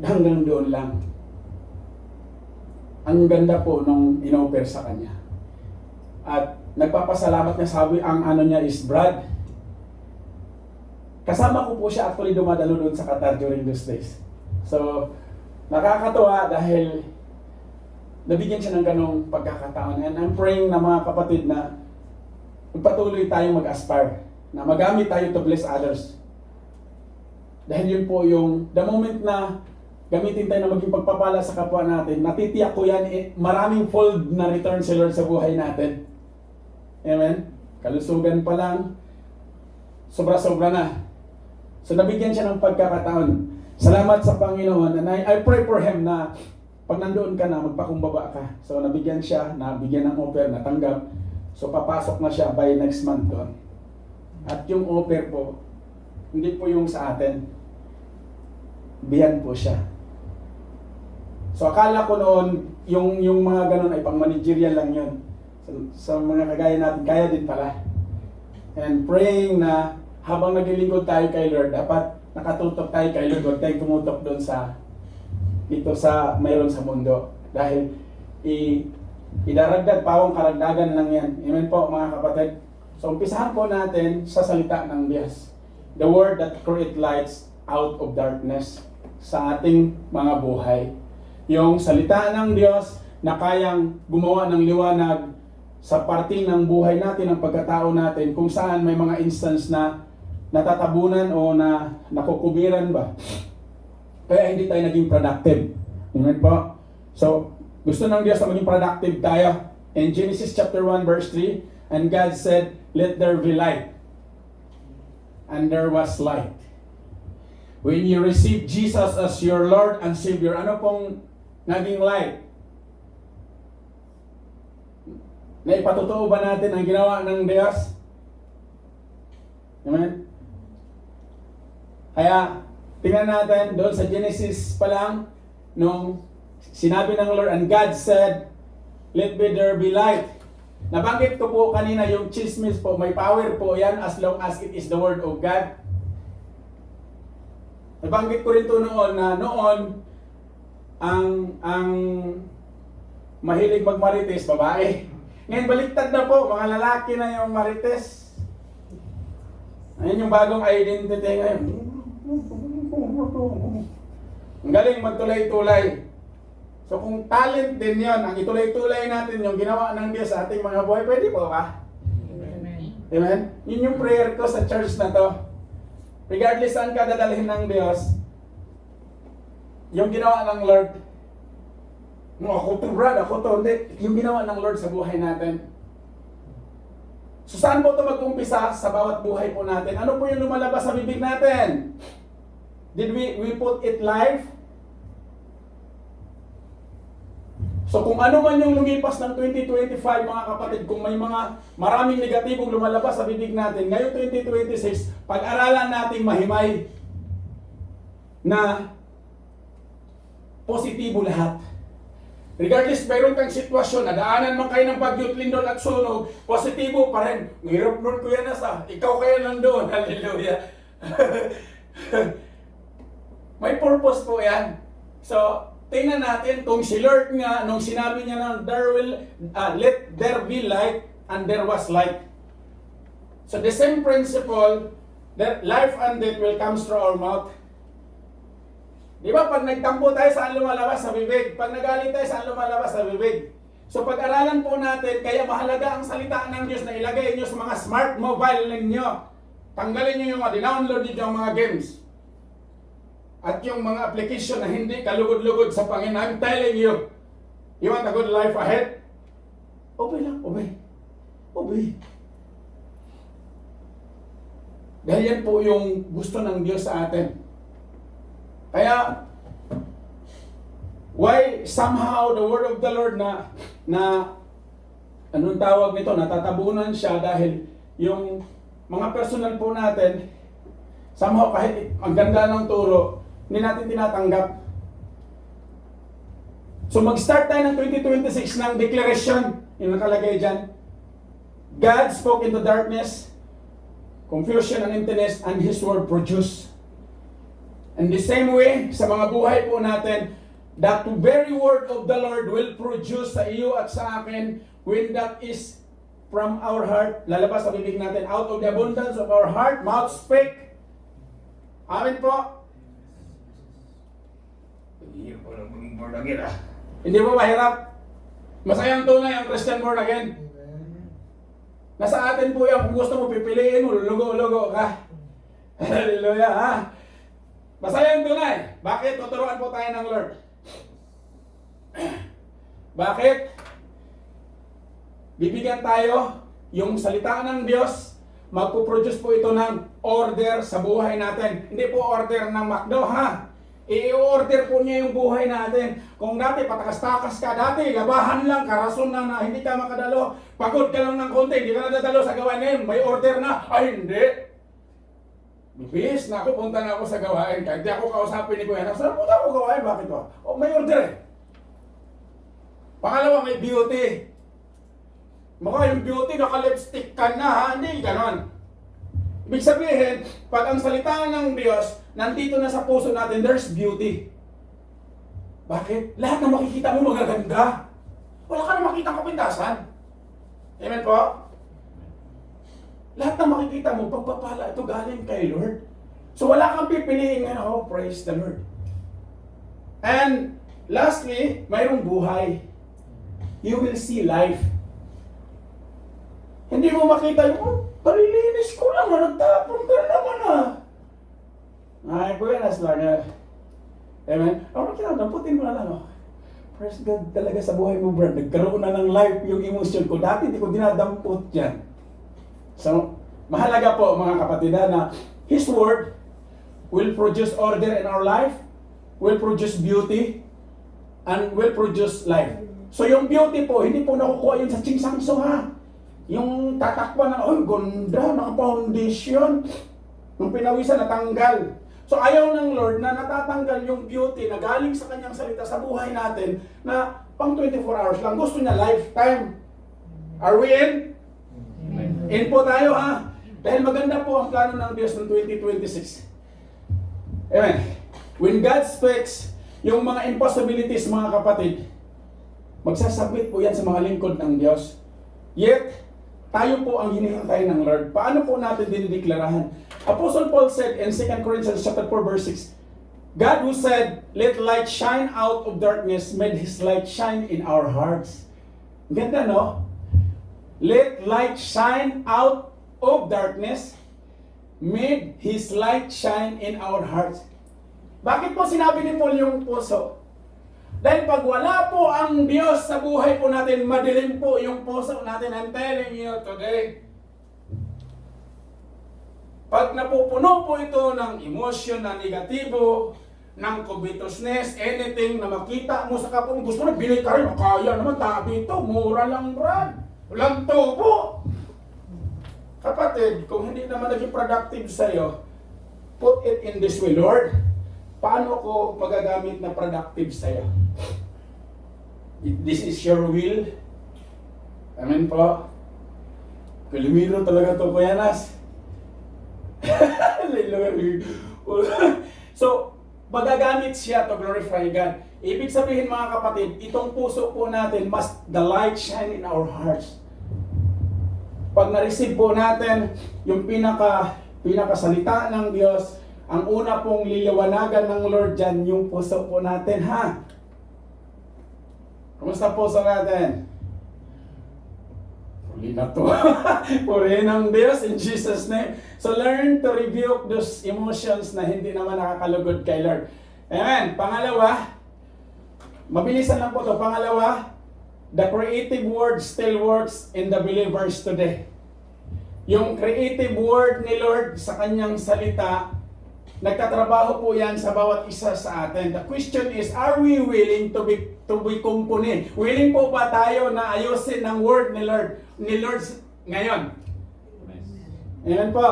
[SPEAKER 2] hanggang doon lang. Ang ganda po nung in-offer sa kanya. At nagpapasalamat niya, sabi ang ano niya is, Brad, kasama ko po siya actually dumadalo doon sa Qatar during those days. So, nakakatuwa dahil nabigyan siya ng ganong pagkakataon. And I'm praying na mga kapatid na patuloy tayong mag-aspire, na magamit tayo to bless others. Dahil yun po yung, the moment na gamitin tayo na maging pagpapala sa kapwa natin, natitiyak ko yan, maraming fold na return si Lord sa buhay natin. Amen? Kalusugan pa lang, sobra-sobra na. So nabigyan siya ng pagkakataon. Salamat sa Panginoon, and I pray for him na pag nandoon ka na, magpakumbaba ka. So nabigyan siya, nabigyan ng offer, natanggap. So papasok na siya by next month doon. At yung offer po, hindi po yung sa atin. Biyan po siya. So akala ko noon, yung mga ganun ay pang managerial lang yun. So, sa mga kagaya natin, kaya din pala. And praying na habang naglilingkod tayo kay Lord, dapat nakatutok tayo kay Lord, huwag tayong tumutok doon sa dito sa mayroon sa mundo. Dahil idaragdag, pawang karagdagan lang yan. Amen po mga kapatid. So umpisahan po natin sa salita ng Diyos. The word that create lights out of darkness sa ating mga buhay. Yung salita ng Diyos na kayang gumawa ng liwanag sa parte ng buhay natin, ng pagkatao natin, kung saan may mga instance na natatabunan o na nakukubiran ba. Kaya hindi tayo naging productive. Amen po? So, gusto ng Diyos na maging productive tayo. In Genesis chapter 1 verse 3, and God said, let there be light. And there was light. When you receive Jesus as your Lord and Savior, ano pong naging light? Naipatotoo ba natin ang ginawa ng Diyos? Amen? Kaya, tingnan natin doon sa Genesis pa lang, nung sinabi ng Lord, and God said, let there be light. Nabanggit ko po kanina yung chismis po, may power po yan as long as it is the Word of God. Nabanggit ko rin to noon na noon, ang mahilig magmarites, babae. Ngayon baliktad na po, mga lalaki na yung marites. Ayun yung bagong identity ngayon. Ang galing magtulay-tulay. So kung talent din yon, ang itulay-tulay natin yung ginawa ng Diyos sa ating mga buhay, pwede po ba? Amen. Amen? Yun yung prayer ko sa church na to. Regardless saan ka dadalhin ng Diyos, yung ginawa ng Lord, ako to Brad, ako to, hindi. Yung ginawa ng Lord sa buhay natin. So saan po ito mag-umpisa sa bawat buhay po natin? Ano po yung lumalabas sa bibig natin? Did we put it live? So kung ano man yung lumipas ng 2025 mga kapatid, kung may mga maraming negatibong lumalabas sa bibig natin, ngayon 2026, pag-aralan nating mahimay na positibo lahat. Regardless, mayroon kang sitwasyon, nadaanan man kayo ng bagyo, lindol at sunog, positibo pa rin. Mahirap nun kuya nasa, ikaw kaya nandoon. Hallelujah. May purpose po yan. So, tingnan natin kung si Lord nga, nung sinabi niya na let there be light, and there was light. So the same principle, that life and death will come through our mouth. Di ba, pag nagtampo tayo, saan lumalabas? Sa bibig. Pag nagalit tayo, saan lumalabas? Sa bibig. So pag-aralan po natin, kaya mahalaga ang salita ng Diyos na ilagay niyo sa mga smart mobile ninyo. Tanggalin niyo yung download niyo yung mga games. At yung mga application na hindi kalugod-lugod sa Panginoon. I'm telling you, you want a good life ahead? Obey lang, obey. Obey. Dahil yan po yung gusto ng Diyos sa atin. Kaya, why somehow the word of the Lord na anong tawag nito, natatabunan siya dahil yung mga personal po natin, somehow kahit ang ganda ng turo, hindi natin tinatanggap. So mag-start tayo ng 2026 ng declaration, yung nakalagay dyan. God spoke into darkness, confusion and emptiness, and His word produced. And the same way, sa mga buhay po natin, that very word of the Lord will produce sa iyo at sa akin when that is from our heart, lalabas sa bibig natin, out of the abundance of our heart, mouth speak. Amen po.
[SPEAKER 3] Hirap ko lang maging born again ah.
[SPEAKER 2] Hindi mo mahirap. Masayang tunay ang Christian born again. Nasa atin po yan. Kung gusto mo, pipiliin mo, lugo-lugo ka. Hallelujah, ha? Masayang tunay. Bakit? Tuturuan po tayo ng Lord. Bakit? Bibigyan tayo yung salita ng Diyos. Magpuproduce po ito ng order sa buhay natin. Hindi po order ng McDo, ha? I-order po niya yung buhay natin. Kung dati patakas-takas ka, dati labahan lang, karason na hindi ka makadalo, pagod ka lang ng konti, hindi ka nadadalo sa gawain ngayon, may order na. Ay, hindi. Bibis na ako, punta na ako sa gawain. Kahit di ako kausapin ni Kuya, saan punta ako gawain? Bakit ba? O, may order eh. Pangalawa, may beauty. Maka yung beauty, naka-lipstick ka na, ha? Hindi, ganon. Ibig sabihin, pag ang salita ng Diyos, nandito na sa puso natin, there's beauty. Bakit? Lahat na makikita mo magaganda. Wala ka na makita kapintasan. Amen po? Lahat na makikita mo, pagpapala, ito galing kay Lord. So wala kang pipiliin ngayon, oh, praise the Lord. And lastly, mayroong buhay. You will see life. Hindi mo makita yung, oh, palilinis ko lang, nagtapon ka naman ah. Ay, Kuya, nas lang. Amen? Ano kinadaputin mo na lang, oh. Praise God talaga sa buhay mo, Brad. Nagkaroon na ng life yung emotion ko. Dati hindi ko dinadampot yan. So, mahalaga po mga kapatid na His Word will produce order in our life, will produce beauty, and will produce life. So yung beauty po, hindi po nakukuha yun sa chingsangso ha. Yung tatakpan na, oh, ganda, naka-foundation. Nung pinawisan, natanggal. So ayaw ng Lord na natatanggal yung beauty na galing sa kanyang salita sa buhay natin na pang 24 hours lang. Gusto niya lifetime. Are we in? In po tayo ha. Dahil maganda po ang plano ng Diyos ng 2026. Amen. When God speaks, yung mga impossibilities mga kapatid, magsasabit po yan sa mga lingkod ng Diyos. Yet, tayo po ang hinihintay ng Lord. Paano po natin dinideklarahan? Apostle Paul said in 2 Corinthians chapter 4 verse 6, God who said, let light shine out of darkness, made His light shine in our hearts. Ganda, no? Let light shine out of darkness, made His light shine in our hearts. Bakit po sinabi ni Paul yung puso? Dahil pag wala po ang Diyos sa buhay po natin, madilim po yung puso natin. I'm telling you today. Pag napupuno po ito ng emosyon na negatibo, ng covetousness, anything na makita mo sa kapwa mo, gusto mo na bili ka rin, kaya naman tabi ito, mura lang brand, walang tubo. Kapatid, kung hindi naman naging productive sa'yo, put it in this way, Lord, paano ko magagamit na productive sa'yo? This is your will. Amen po. Kalimiro talaga ito, Kuya Nas. So, magagamit siya to glorify God. Ibig sabihin mga kapatid, itong puso po natin, must the light shine in our hearts. Pag na-receive po natin yung pinakasalita ng Diyos, ang una pong liliwanagan ng Lord dyan, yung puso po natin, ha? Kumusta puso natin? Puli na to. Puri ng Diyos in Jesus' name. So learn to rebuke those emotions na hindi naman nakakalugod kay Lord. Amen. Pangalawa, mabilisan lang po to. Pangalawa, the creative word still works in the believers today. Yung creative word ni Lord sa kanyang salita, nagtatrabaho po yan sa bawat isa sa atin. The question is, are we willing to be kumpunin? Willing po ba tayo na ayusin ang word ni Lord ngayon? Amen po.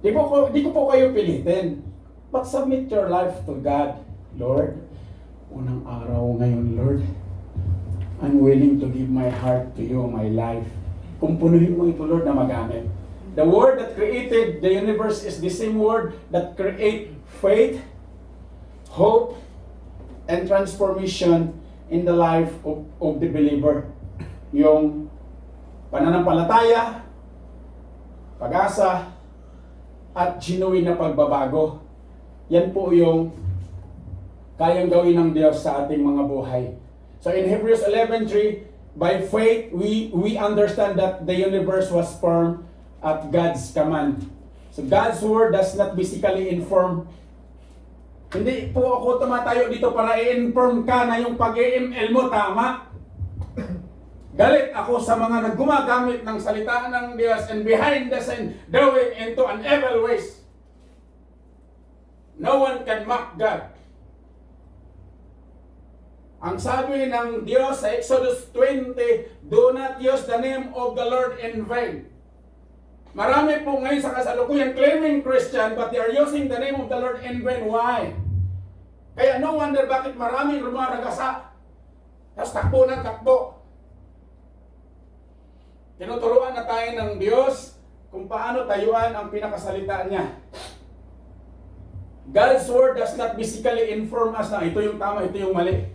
[SPEAKER 2] Di ko po kayo pilitin. But submit your life to God. Lord, unang araw ngayon, Lord, I'm willing to give my heart to you, my life. Kumpunuhin mo ito, Lord, na magamit. The word that created the universe is the same word that create faith, hope, and transformation in the life of the believer. Yung pananampalataya, pag-asa, at genuine na pagbabago. Yan po yung kayang gawin ng Diyos sa ating mga buhay. So in Hebrews 11:3, by faith we understand that the universe was formed at God's command. So God's word does not basically inform. Hindi po ako tumatayo dito para i-inform ka na yung pag-EML mo tama. Galit ako sa mga naggumagamit ng salita ng Diyos and behind the scene doing into an evil ways. No one can mock God. Ang sabi ng Diyos sa Exodus 20, do not use the name of the Lord in vain. Marami po ngayon sa kasalukuyan claiming Christian but they are using the name of the Lord in vain. Why? Kaya no wonder bakit maraming rumaragasa. Tapos takbo ng takbo. Tinuturuan na tayo ng Diyos kung paano tayuan ang pinakasalita niya. God's word does not basically inform us na ito yung tama, ito yung mali.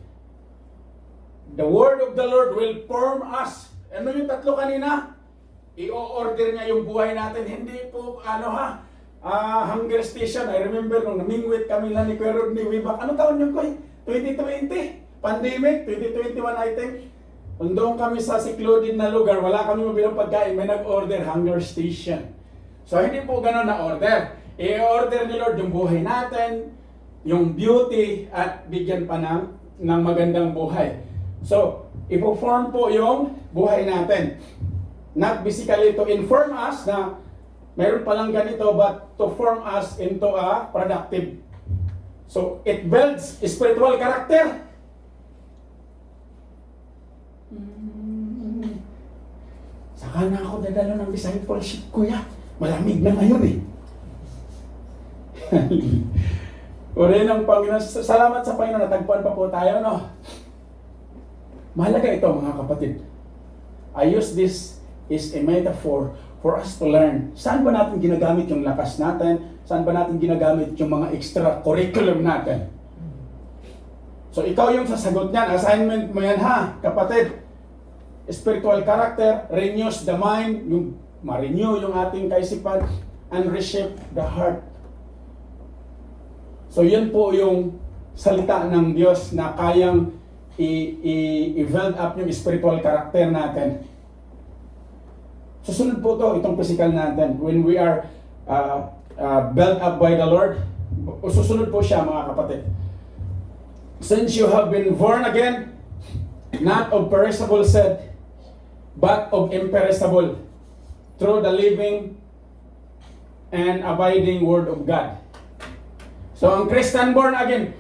[SPEAKER 2] The word of the Lord will form us. Ano yung tatlo kanina? I-order niya yung buhay natin. Hindi po, hunger station. I remember nung namingwit kami lang ni Kuya Rodney way back. Ano taon yun, Kuya? 2020? Pandemic? 2021, I think. Kung doon kami sa secluded na lugar, wala kami mabilang pagkain, may nag-order, hunger station. So, hindi po ganun na order. I-order ni Lord yung buhay natin, yung beauty, at bigyan pa ng magandang buhay. So, ipo-form po yung buhay natin. Not basically to inform us na mayroon palang ganito, but to form us into a productive. So, it builds spiritual character. Saka na ako dadalo ng discipleship, Kuya. Malamig na ngayon eh. Uri ng Panginoon. Salamat sa Panginoon, natagpuan pa po tayo, no? Mahalaga ito, mga kapatid. I use this is a metaphor for us to learn. Saan ba natin ginagamit yung lakas natin? Saan ba natin ginagamit yung mga extra curriculum natin? So ikaw yung sasagot niyan. Assignment mo yan, ha, kapatid. Spiritual character renews the mind, yung ma-renew yung ating kaisipan, and reshape the heart. So yun po yung salita ng Diyos na kayang i-build up yung spiritual character natin. Susunod po to, itong physical natin. When we are built up by the Lord, susunod po siya, mga kapatid. Since you have been born again, not of perishable seed, but of imperishable, through the living and abiding Word of God. So, ang Christian born again,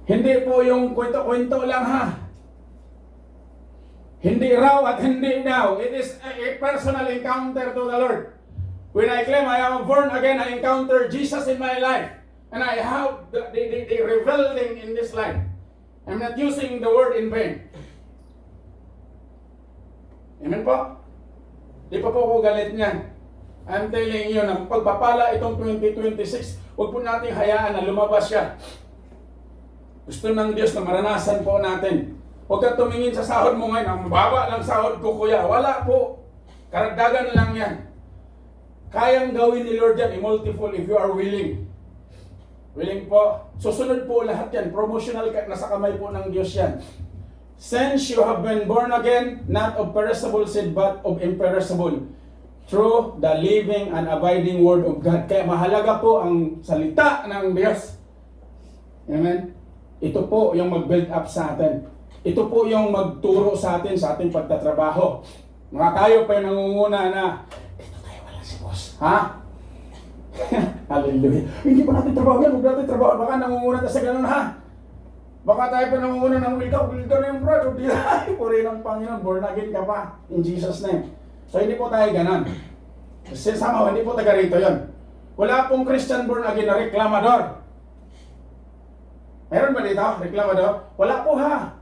[SPEAKER 2] hindi po yung kwento-kwento lang, ha. Hindi raw at hindi now. It is a personal encounter to the Lord. When I claim I am born again, I encounter Jesus in my life. And I have the revealing in this life. I'm not using the word in vain. Amen po? Di pa po ako galit niyan. I'm telling you na pagpapala itong 2026, huwag po natin hayaan na lumabas siya. Gusto ng Diyos na maranasan po natin. Huwag ka tumingin sa sahod mo ngayon, ang mababa lang sahod ko, Kuya. Wala po. Karagdagan lang yan. Kayang gawin ni Lord yan, i-multiple if you are willing. Willing po. Susunod po lahat yan. Promotional, nasa kamay po ng Diyos yan. Since you have been born again, not of perishable seed, but of imperishable, through the living and abiding Word of God. Kaya mahalaga po ang salita ng Diyos. Amen? Ito po yung mag-build up sa atin. Ito po yung magturo sa atin sa ating pagtatrabaho. Mga tayo pa yung nangunguna na Ha? Hallelujah. Hindi pa natin trabaho yan. Huwag natin trabaho. Baka nangunguna tayo sa ganun, ha? Baka tayo pa nangunguna ng will ka na yung brad. Hindi na. Puri ng Panginoon. Born again ka pa. In Jesus' name. So, hindi po tayo ganun. Kasi somehow, hindi po taga rito yun. Wala pong Christian born again na reklamador. Meron ba dito? Reklamador? Wala po, ha?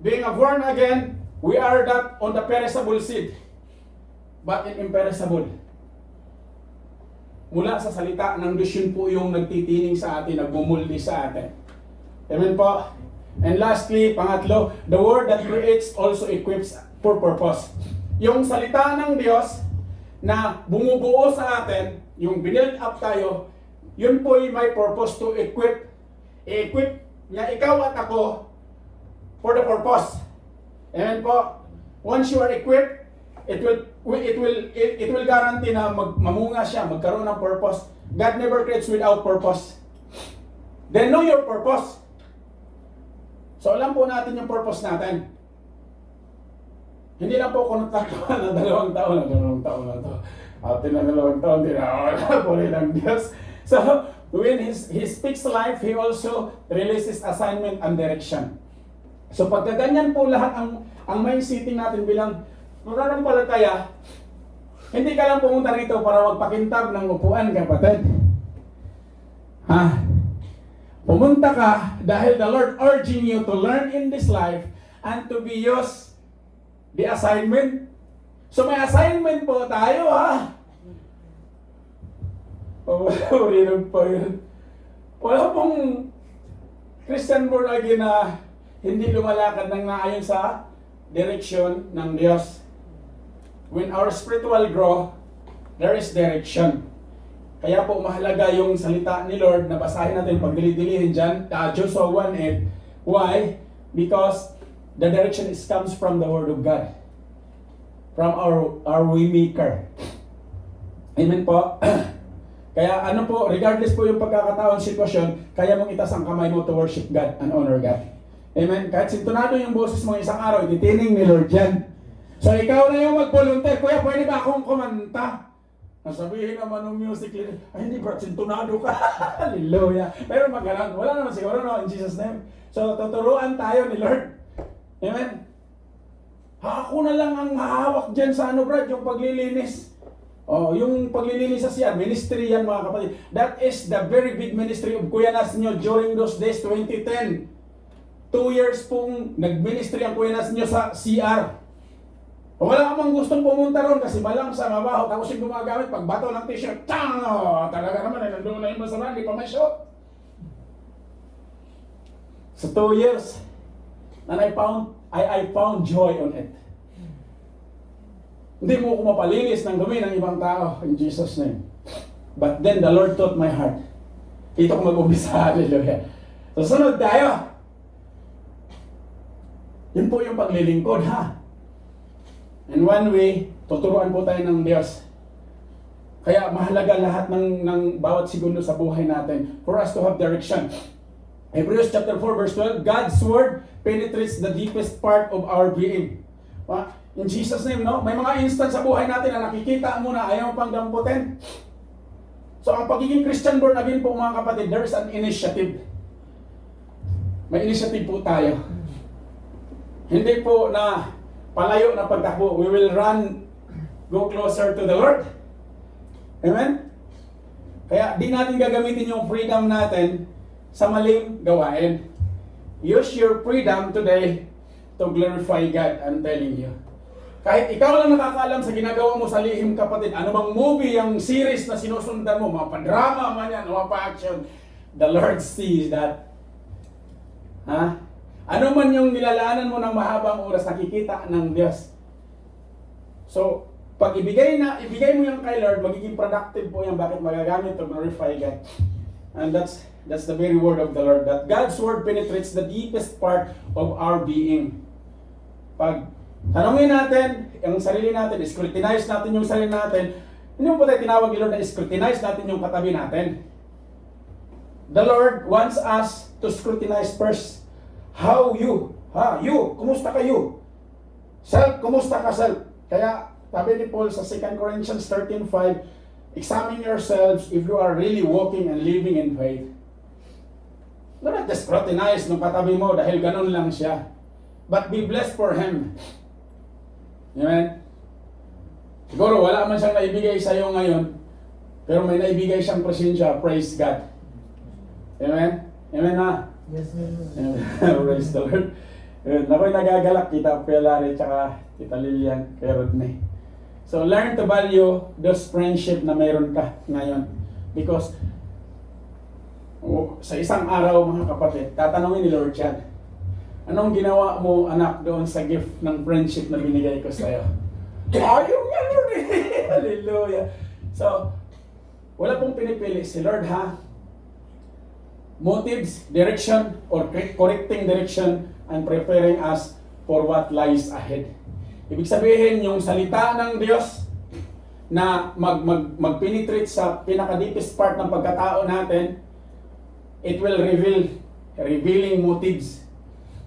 [SPEAKER 2] Being a born again, we are not on the perishable seed, but in imperishable. Mula sa salita ng Diyos, yun po yung nagtitining sa atin, nagmumuldi sa atin. Amen po. And lastly, pangatlo, the word that creates also equips for purpose. Yung salita ng Diyos na bumubuo sa atin, yung build up tayo, yun po ay may purpose to equip. I-equip niya ikaw at ako for the purpose. Amen po. Once you are equipped, it will guarantee na mamunga siya, magkaroon ng purpose. God never creates without purpose. Then know your purpose. So alam po natin yung purpose natin. Hindi lang po kontraktuhan ng 2 taon na to. Atin na 2 taon, tinawala po rin ng Diyos. So, when He speaks life, He also releases assignment and direction. So pagka ganyan po lahat ang mindsetting natin bilang mananampalataya, hindi ka lang pumunta rito para magpakintab ng upuan, kapatid. Ha? Pumunta ka dahil the Lord urging you to learn in this life and to be used the assignment. So may assignment po tayo, ha? Pabalinog pa yun. Wala pong Christian born again na hindi lumalakad ng naayon sa direksyon ng Diyos. When our spiritual grow, there is direction. Kaya po mahalaga yung salita ni Lord na basahin natin pag dili-dilihin dyan, Joshua 1:8. Why? Because the direction comes from the Word of God. From our Waymaker. Amen po. Kaya ano po, regardless po yung pagkakataon, sitwasyon, kaya mong itas ang kamay mo to worship God and honor God. Amen. Kahit sintonado yung boses mo isang araw, ititining ni Lord yan. So ikaw na yung mag-volunteer. Kuya, pwede ba akong kumanta? Nasabihin naman ng music leader, ay hindi bro, sintonado ka. Hallelujah. Pero magalang, wala naman siguro, no, in Jesus' name. So tuturuan tayo ni Lord. Amen. Ako na lang ang hahawak dyan sa ano, Brad, yung paglilinis. Oh, yung paglilinis sa CR, ministry yan mga kapatid. That is the very big ministry of Kuya Nas nyo during those days, 2010. 2 years pong nag-ministry ang Kuya Nas nyo sa CR. Wala kamang gustong pumunta ron kasi malang sa mabaho. Tapos yung gumagamit, pagbato ng t-shirt, tang! Oh, talaga naman, ay nandoon na yung masama, hindi pa may shot. So 2 years, and I found joy on it. Hindi mo ako mapalinis ng dumi ng ibang tao in Jesus' name. But then the Lord taught my heart. Ito ko mag-umpisa, hallelujah. So sunod tayo. Yun po yung paglilingkod, ha? And one way, tuturuan po tayo ng Diyos. Kaya mahalaga lahat ng bawat segundo sa buhay natin for us to have direction. Hebrews chapter 4 verse 12, God's word penetrates the deepest part of our being. In Jesus' name, no? May mga instance sa buhay natin na nakikita mo na ayaw pang damputin. So ang pagiging Christian born again po mga kapatid, there is an initiative. May initiative po tayo. Hindi po na palayo na pagtakbo. We will run, go closer to the Lord. Amen? Kaya di natin gagamitin yung freedom natin sa maling gawain. Use your freedom today to glorify God, I'm telling you. Kahit ikaw lang nakakaalam sa ginagawa mo sa lihim, kapatid, ano bang movie, yung series na sinusundan mo, mga pa-drama man yan, mga pa-action, the Lord sees that. Ha? Ano man yung nilalaanan mo ng mahabang oras, nakikita ng Diyos. So, pag ibigay mo yung kay Lord, magiging productive po yan. Bakit magagamit to glorify God? And that's the very word of the Lord. That God's word penetrates the deepest part of our being. Pag tanongin natin ang sarili natin, scrutinize natin yung sarili natin, hindi mo po tayo tinawag ni Lord na scrutinize natin yung katabi natin. The Lord wants us to scrutinize first. How you? Kumusta kayo? Self, kumusta ka self? Kaya sabi ni Paul sa 2 Corinthians 13:5, examine yourselves if you are really walking and living in faith. Do not just scrutinize nung katabi mo dahil ganun lang siya. But be blessed for him. Amen? Siguro wala man siyang naibigay sa iyo ngayon, pero may naibigay siyang presensya. Praise God. Amen? Amen na?
[SPEAKER 4] Yes, sir.
[SPEAKER 2] Praise the Lord. Ako'y nagagalak kita, Kuya Larry, tsaka Tita Lilian, kay Rodney. So, learn to value those friendship na mayroon ka ngayon. Because, sa isang araw, mga kapatid, tatanungin ni Lord yan, anong ginawa mo, anak, doon sa gift ng friendship na binigay ko sa'yo? Ayaw niya, Lord! Hallelujah! So, wala pong pinipili si Lord, ha? Motives, direction, or correcting direction, and preparing us for what lies ahead. Ibig sabihin, yung salita ng Diyos na mag-penetrate sa pinaka-deepest part ng pagkatao natin, it will revealing motives.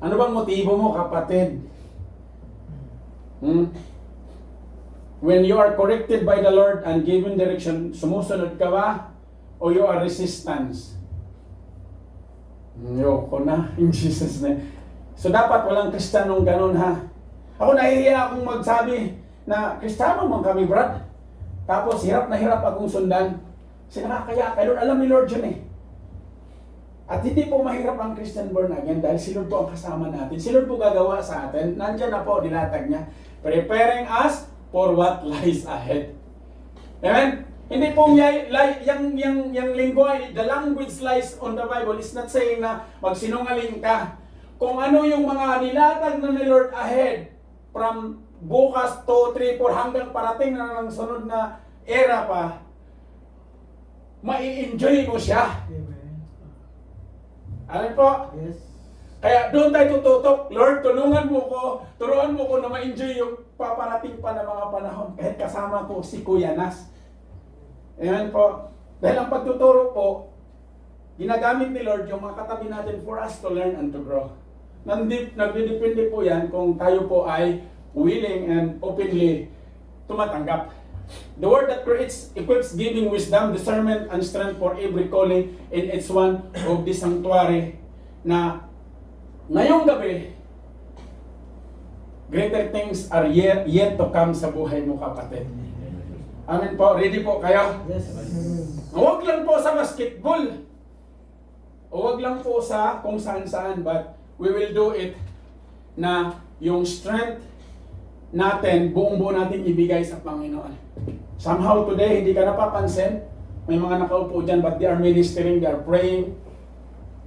[SPEAKER 2] Ano bang motibo mo, kapatid? When you are corrected by the Lord and given direction, sumusunod ka ba? O you are resistance? Yoko na, in Jesus' name. So dapat walang Kristiyanong ganun, ha? Ako nahihiya akong magsabi na Kristiyano man kami, Brad. Tapos hirap na hirap akong sundan. Kasi nakakaya kay Lord, alam ni Lord yun eh. At hindi po mahirap ang Christian born again dahil si Lord po ang kasama natin. Si Lord po gagawa sa atin. Nandiyan na po, dilatag niya. Preparing us for what lies ahead. Amen? Hindi po yung linggo ay, the language lies on the Bible is not saying na magsinungaling ka. Kung ano yung mga nilatag na ni Lord ahead from bukas 2, 3, 4 hanggang parating na ng sunod na era pa, mai-enjoy mo siya.
[SPEAKER 4] Amen.
[SPEAKER 2] Alam po?
[SPEAKER 4] Yes.
[SPEAKER 2] Kaya doon tayo tututok, Lord, tulungan mo ko, turuan mo ko na ma-enjoy yung paparating pa na mga panahon. Kahit kasama ko si Kuya Nas. Amen po. Dahil ang pagtuturo po, ginagamit ni Lord yung mga katabi natin for us to learn and to grow. Nagdidepende po yan kung tayo po ay willing and openly tumatanggap. The word that creates, equips, giving wisdom, discernment, and strength for every calling in each one of the sanctuary na ngayong gabi, greater things are yet to come sa buhay mo, kapatid. Amen po. Ready po kayo?
[SPEAKER 4] Yes.
[SPEAKER 2] Huwag lang po sa basketball. O huwag lang po sa kung saan-saan, but we will do it na yung strength natin, buong-buo natin ibigay sa Panginoon. Somehow today, hindi ka napapansin, may mga nakaupo dyan, but they are ministering, they are praying.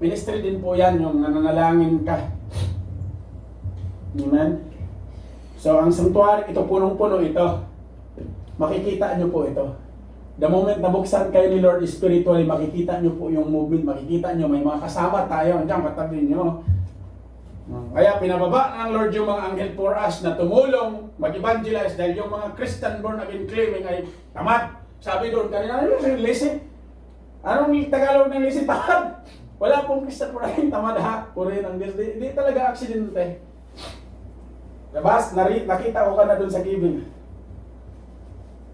[SPEAKER 2] Ministry din po yan, yung nananalangin ka. Amen? So, ang sanctuary, ito punong-puno ito. Makikita nyo po ito. The moment na buksan kayo ni Lord spiritually, makikita nyo po yung movement, makikita nyo, may mga kasama tayo, andyan katabi nyo. Kaya pinababa ng Lord yung mga anghel for us na tumulong, mag-evangelize dahil yung mga Christian born again claiming ay tamad. Sabi doon kanina, ano yung listen? Anong Tagalog ng listen? Tamad! Wala pong Christian born again tamad, ha? Puri ng Diyos. Hindi talaga aksidente. Labas, nakita ko ka na doon sa giving.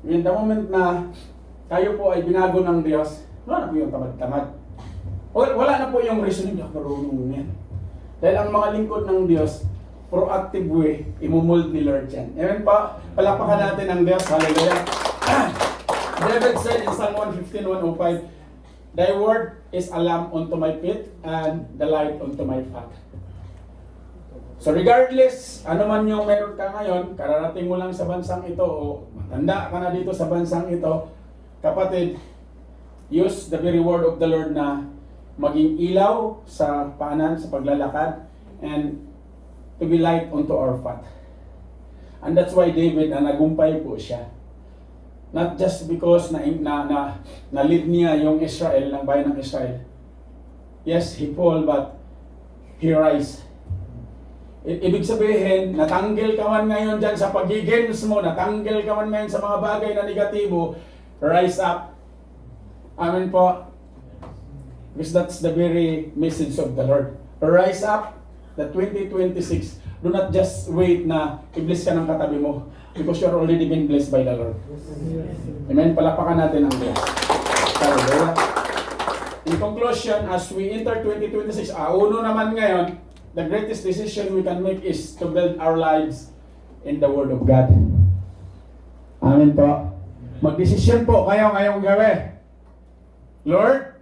[SPEAKER 2] In the moment na tayo po ay binago ng Diyos, wala na po yung tamad-tamad. Wala na po yung reasoning, marunong yan. Dahil ang mga lingkod ng Diyos, proactive way, imumold ni Lord yan. Amen pa? Palapakan natin ang Diyos. Hallelujah. David said in Psalm 115:105, Thy word is a lamp unto my feet and the light unto my path. So regardless, ano man yung meron ka ngayon, kararating mo lang sa bansang ito o matanda ka na dito sa bansang ito, kapatid, use the very word of the Lord na maging ilaw sa paanan, sa paglalakad, and to be light unto our path. And that's why David, nagumpay po siya. Not just because na-lead niya yung Israel, ng bayan ng Israel. Yes, he fall, but he rise. Ibig sabihin, natanggal ka man ngayon dyan sa pag-games mo, natanggal ka man ngayon sa mga bagay na negatibo, rise up. Amen po. Because that's the very message of the Lord. Rise up, the 2026. Do not just wait na iblis ka ng katabi mo. because you're already been blessed by the Lord. Amen. Palapakan natin ang Diyos. Hallelujah. In conclusion, as we enter 2026, uno naman ngayon, the greatest decision we can make is to build our lives in the Word of God. Amen po. Magdesisyon po kayo ngayong gabi. Lord,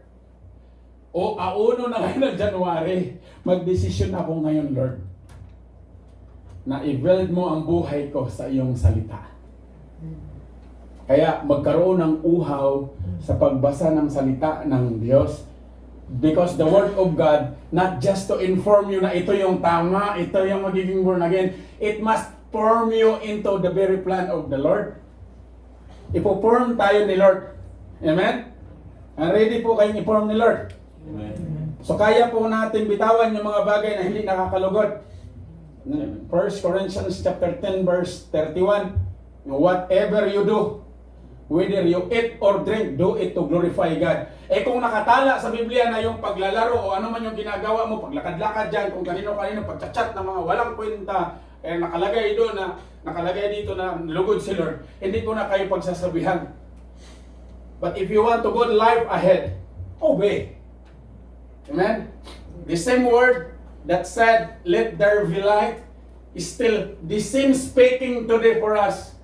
[SPEAKER 2] uno na ngayon ng January, magdesisyon ako ngayon, Lord, na i-build mo ang buhay ko sa iyong salita. Kaya magkaroon ng uhaw sa pagbasa ng salita ng Diyos. Because the Word of God, not just to inform you na ito yung tama, ito yung magiging born again, it must form you into the very plan of the Lord. Ipo-form tayo ni Lord. Amen? And ready po kayong i-form ni Lord.
[SPEAKER 1] Amen.
[SPEAKER 2] So kaya po natin bitawan yung mga bagay na hindi nakakalugod. 1 Corinthians chapter 10 verse 31, whatever you do, whether you eat or drink, do it to glorify God. Eh kung nakatala sa Biblia na yung paglalaro o ano man yung ginagawa mo, paglakad-lakad dyan, kung kanino-kanino, pagchat-chat ng mga walang kwenta, nakalagay doon na, nakalagay dito na lugod si Lord, hindi ko na kayo pagsasabihan. But if you want to go life ahead, obey. Amen? The same word that said, let there be light, is still the same speaking today for us,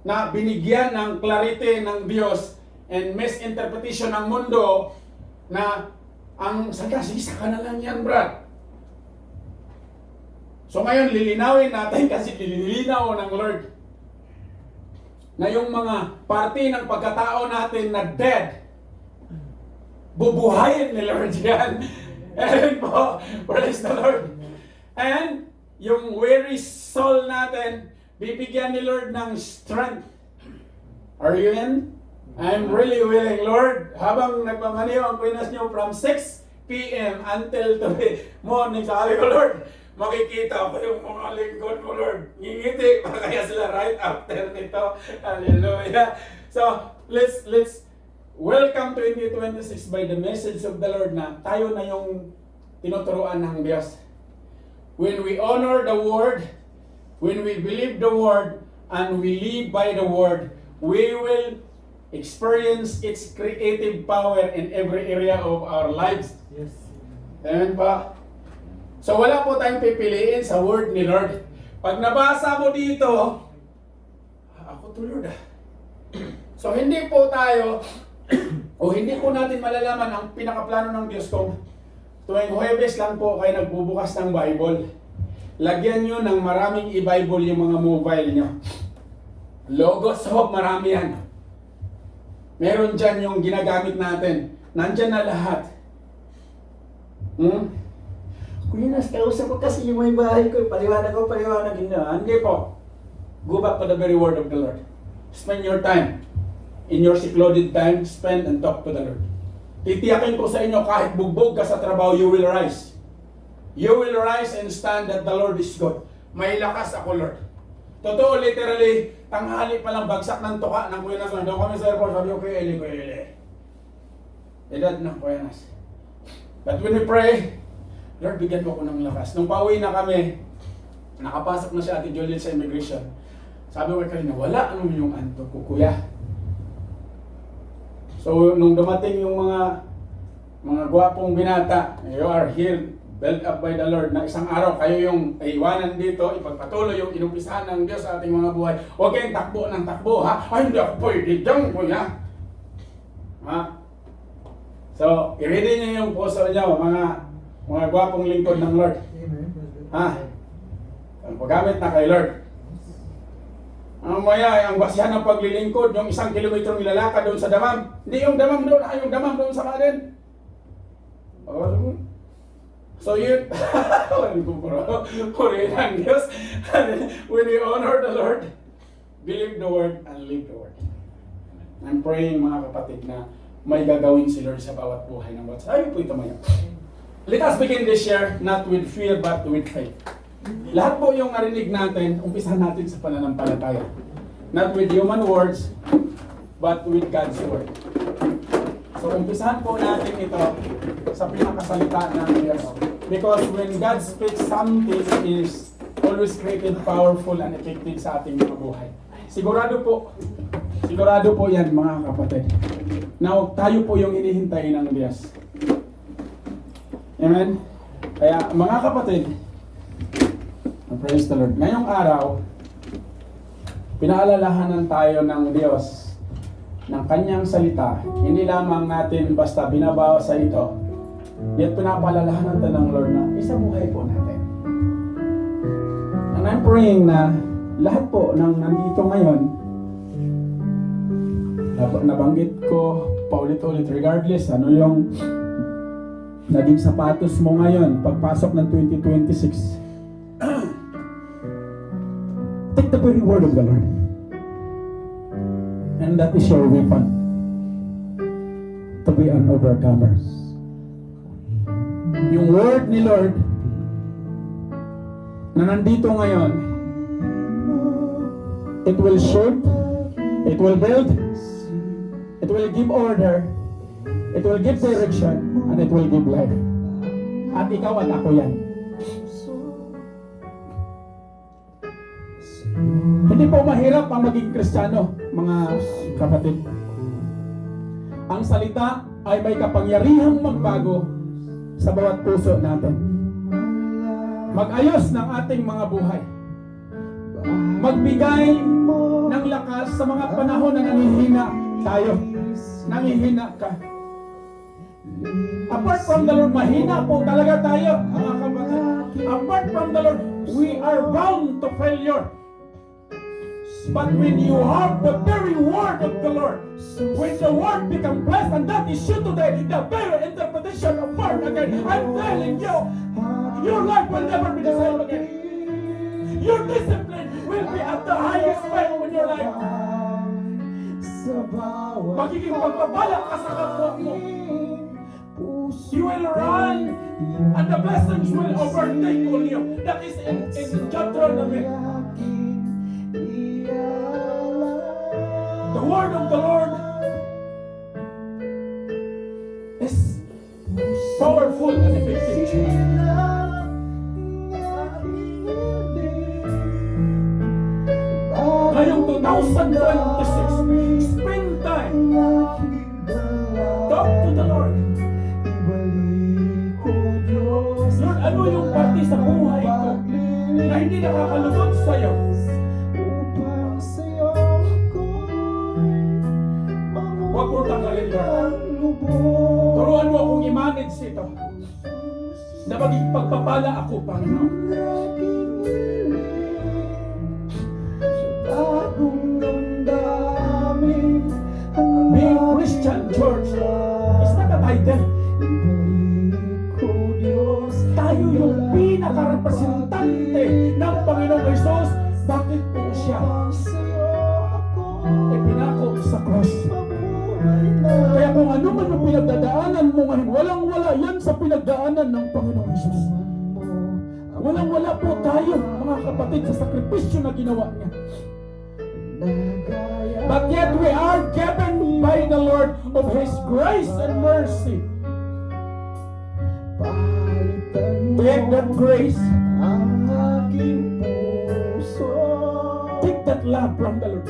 [SPEAKER 2] na binigyan ng clarity ng Diyos and misinterpretation ng mundo na ang sagasa ka na lang yan, brad. So ngayon, lilinawin natin kasi lilinaw ng Lord na yung mga parte ng pagkatao natin na dead, bubuhayin ni Lord yan. Amen po. Praise the Lord. And yung weary soul natin, bibigyan ni Lord ng strength. Are you in? I'm really willing, Lord. Habang nagmamaniw ang pinas niyo from 6 p.m. until today morning, sabi ko, Lord, makikita ko yung mga lingkod mo, Lord. Ngingiti pa kaya sila right after nito. Hallelujah. So, let's welcome 2026 by the message of the Lord na tayo na yung tinuturuan ng Diyos. When we honor the Word, when we believe the Word, and we live by the Word, we will experience its creative power in every area of our lives.
[SPEAKER 4] Yes.
[SPEAKER 2] Amen pa? So wala po tayong pipiliin sa Word ni Lord. Pag nabasa mo dito, ako to Lord ah. So hindi po tayo, o hindi po natin malalaman ang pinakaplano ng Diyos kung tuwing Huwebes lang po kayo nagbubukas ng Bible. Lagyan nyo ng maraming i-Bible yung mga mobile nyo. Logos Hope, marami yan. Meron dyan yung ginagamit natin. Nandyan na lahat.
[SPEAKER 4] Kuya, kausap ko kasi yung may bahay ko. Paliwanag ko.
[SPEAKER 2] Hindi po. Go back to the very word of the Lord. Spend your time. In your secluded time, spend and talk to the Lord. Titiyakin ko sa inyo, kahit bugbog ka sa trabaho, you will rise. You will rise and stand that the Lord is good. May lakas ako, Lord. Totoo, literally, tanghali pa lang bagsak ng tuka ng Kuya Nas. Doon kami sa airport, sabi ko, Kuya Eli. Edad na, Kuya Nas. But when we pray, Lord, bigyan mo ko ng lakas. Nung pauwi na kami, nakapasok na si Ate Jolene sa immigration. Sabi ko kanina, wala ano yung anto ko, Kuya. So, nung dumating yung mga gwapong binata, you are here, built up by the Lord, na isang araw kayo yung iwanan dito, ipagpatuloy yung inumpisahan ng Diyos sa ating mga buhay. Huwag kayong takbo ng takbo, ha? Ay, hindi ako pwede dyan, Kuya. Ha? So, i-ready niyo yung puso niyo, mga gwapong lingkod ng Lord.
[SPEAKER 4] Amen.
[SPEAKER 2] Ha? Paggamit na kay Lord. Maya, ang basihan ng paglilingkod, yung 1 kilometrong nilalakad doon sa damam. Hindi yung damam doon, yung damam doon sa kanin. So yun, purihin ang Diyos. When we honor the Lord, believe the Word and live the Word. I'm praying mga kapatid na may gagawin si Lord sa bawat buhay ng bawat. Ayun po ito maya. Let us begin this year not with fear but with faith. Lahat po yung narinig natin, umpisahan natin sa pananampalataya. Not with human words, but with God's Word. So umpisahan po natin ito sa pinakasalita ng Diyos. Because when God speaks, something is always created powerful and effective sa ating mga buhay. Sigurado po yan mga kapatid. Now, tayo po yung hinihintay ng Diyos. Amen? Kaya mga kapatid, praise the Lord. Ngayong araw, pinaalalahanan tayo ng Diyos ng Kanyang salita. Hindi lamang natin basta binabawa sa ito, yet pinapaalalahanan tayo ng Lord na isabuhay po natin. And I'm praying na lahat po ng nandito ngayon, nabanggit ko paulit-ulit regardless ano yung naging sapatos mo ngayon pagpasok ng 2026. Take the very word of the Lord. And that is your weapon to be an overcomer. Yung word ni Lord na nandito ngayon, it will shape, it will build, it will give order, it will give direction, and it will give life. At ikaw at ako yan. Hindi po mahirap ang maging Kristiyano, mga kapatid. Ang salita ay may kapangyarihang magbago sa bawat puso natin. Mag-ayos ng ating mga buhay. Magbigay ng lakas sa mga panahon na nanghihina tayo. Nanghihina ka. Apart from the Lord, mahina po talaga tayo, mga kapatid. Apart from the Lord, we are bound to failure. But when you have the very word of the Lord, when the word becomes blessed, and that is you today, the very interpretation of born again, I'm telling you, your life will never be the same again. Your discipline will be at the highest point in your life. Magiging pagpapala ka sa kapwa mo. You will run, and the blessings will overtake all you. That is in Deuteronomy. The word of the Lord is powerful and effective. Ngayong 2026, spend time. Talk to the Lord. Lord, ano yung parte sa buhay ko na hindi nakakalugod sa'yo? Huwag mo tanggalin, Lord. Turuan mo akong i-manage ito. Na maging pagpapala ako, Panginoon. Being Christian Church is not a title. Tayo yung pinaka-representante ng Panginoong Jesus. Bakit po siya ipinako sa cross? Kaya kung ano man yung pinagdadaanan mo ngayon, walang-wala yan sa pinagdaanan ng Panginoong Jesus. Walang-wala po tayo, mga kapatid, sa sakripisyo na ginawa niya. But yet we are given by the Lord of His grace and mercy. Take that grace. Take that love from the Lord.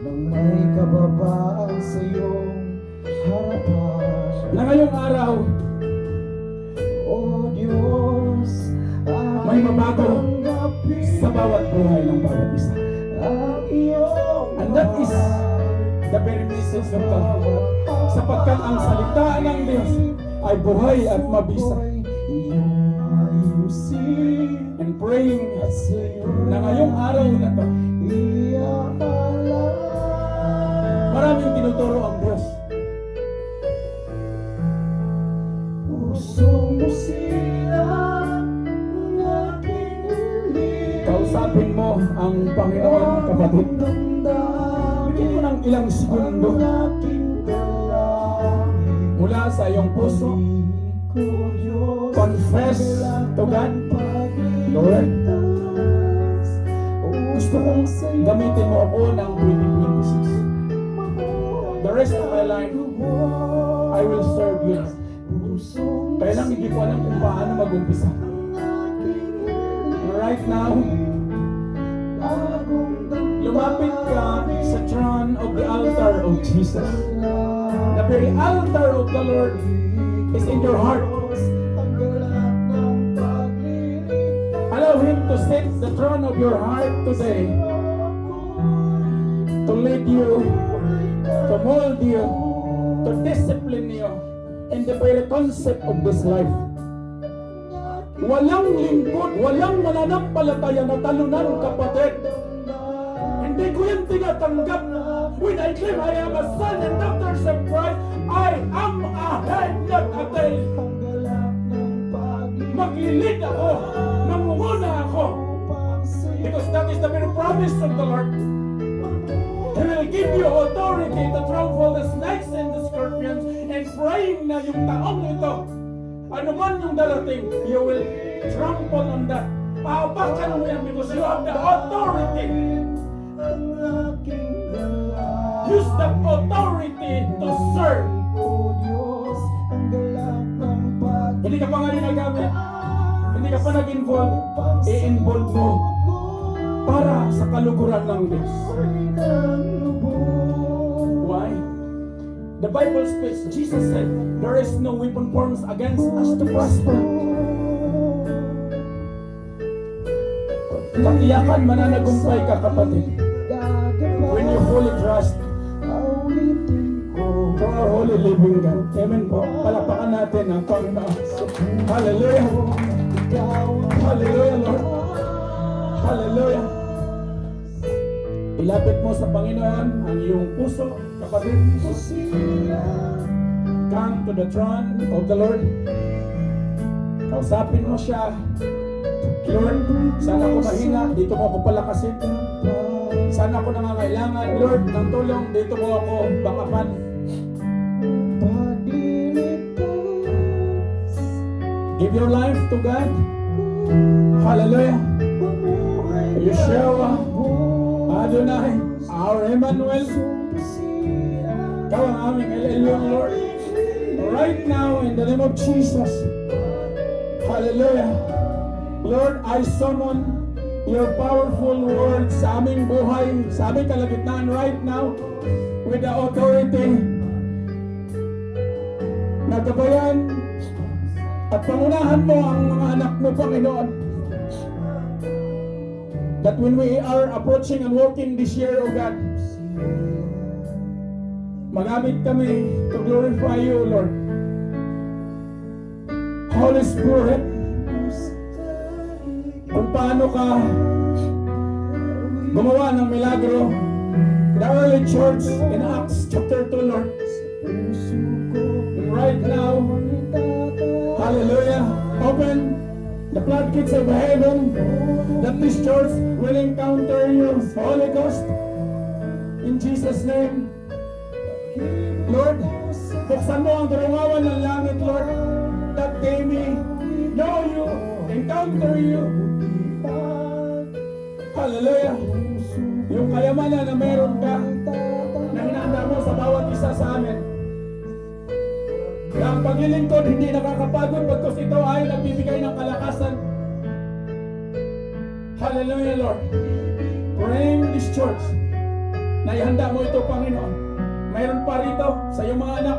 [SPEAKER 4] May kababaan sa iyong harapan.
[SPEAKER 2] Na ngayong araw,
[SPEAKER 4] O Diyos,
[SPEAKER 2] may mabago sa bawat buhay ng bawat isa. And that is the very message of God. Sapagkat ang salita ng Diyos ay buhay at mabisa. And praying na ngayong araw na to, maraming tinuturo ang Diyos. Kausapin mo ang Panginoon, kapatid. Bigyan mo ng ilang segundo mula sa iyong puso. Confess to God, Lord, gusto kong gamitin mo ako ng 2026. The rest of my life, I will serve you. Kaya lang hindi ko alam kung paano mag-umpisa. Right now, lumapit ka sa throne of the altar of Jesus. The very altar of the Lord is in your heart. Allow Him to sit the throne of your heart today, to lead you, to mold you, to discipline you in the very concept of this life. Walang lingkod, walang mananampalataya na talunan, kapatid. Hindi ko yan tinatanggap. When I claim I am a son and daughters of Christ, I am a head, not a tail. Maglilid ako, mamunguna ako. Because that is the very promise of the Lord. He will give you authority to trample the snakes and the scorpions, and praying na yung taong ito, ano man yung darating, you will trample on that. Paapakan mo yan because you have the authority. Use that authority to serve. Hindi ka pa nga ginagamit, hindi ka pa nag-involve, i-involve mo para sa kaluguran ng Diyos. Why? The Bible speaks, Jesus said, there is no weapon formed against us to prosper. Katiyakan mananagumpay ka, kapatid, when you fully trust to our holy living God. Amen po. Palapakan natin ang Panginoon. Hallelujah. Hallelujah, Lord. Hallelujah. Ilapit mo sa Panginoon ang iyong puso, kapatid. Come to the throne of the Lord. Kausapin mo siya. Lord, sana ako mahina, dito mo ako palakasin. Sana ako nangangailangan, Lord, ng tulong, dito mo ako bakapan. Give your life to God. Hallelujah. Yeshua, Adonai, our Emmanuel. Ikaw ang aming El-Elyon, Lord. Right now, in the name of Jesus. Hallelujah. Lord, I summon your powerful word sa aming buhay, sa aming kalagitnaan right now, with the authority na gabayan at pangunahan mo ang mga anak mo, Panginoon. That when we are approaching and walking this year, O God, magamit kami to glorify you, Lord. Holy Spirit, kung paano ka gumawa ng milagro in the early church in Acts chapter 2, Lord. And right now, hallelujah, open the floodgates of heaven that this church will encounter you, Holy Ghost, in Jesus' name. Lord, buksan mo ang darungawan ng langit, Lord, that they may know you, encounter you. Hallelujah. Yung kayamanan na meron ka, na hinanda mo sa bawat isa sa amin. Na ang paglilingkod hindi nakakapagod pagkos ito ay nagbibigay ng kalakasan. Hallelujah, Lord. Praying this church na ihanda mo ito, Panginoon. Mayroon pa rito sa iyong mga anak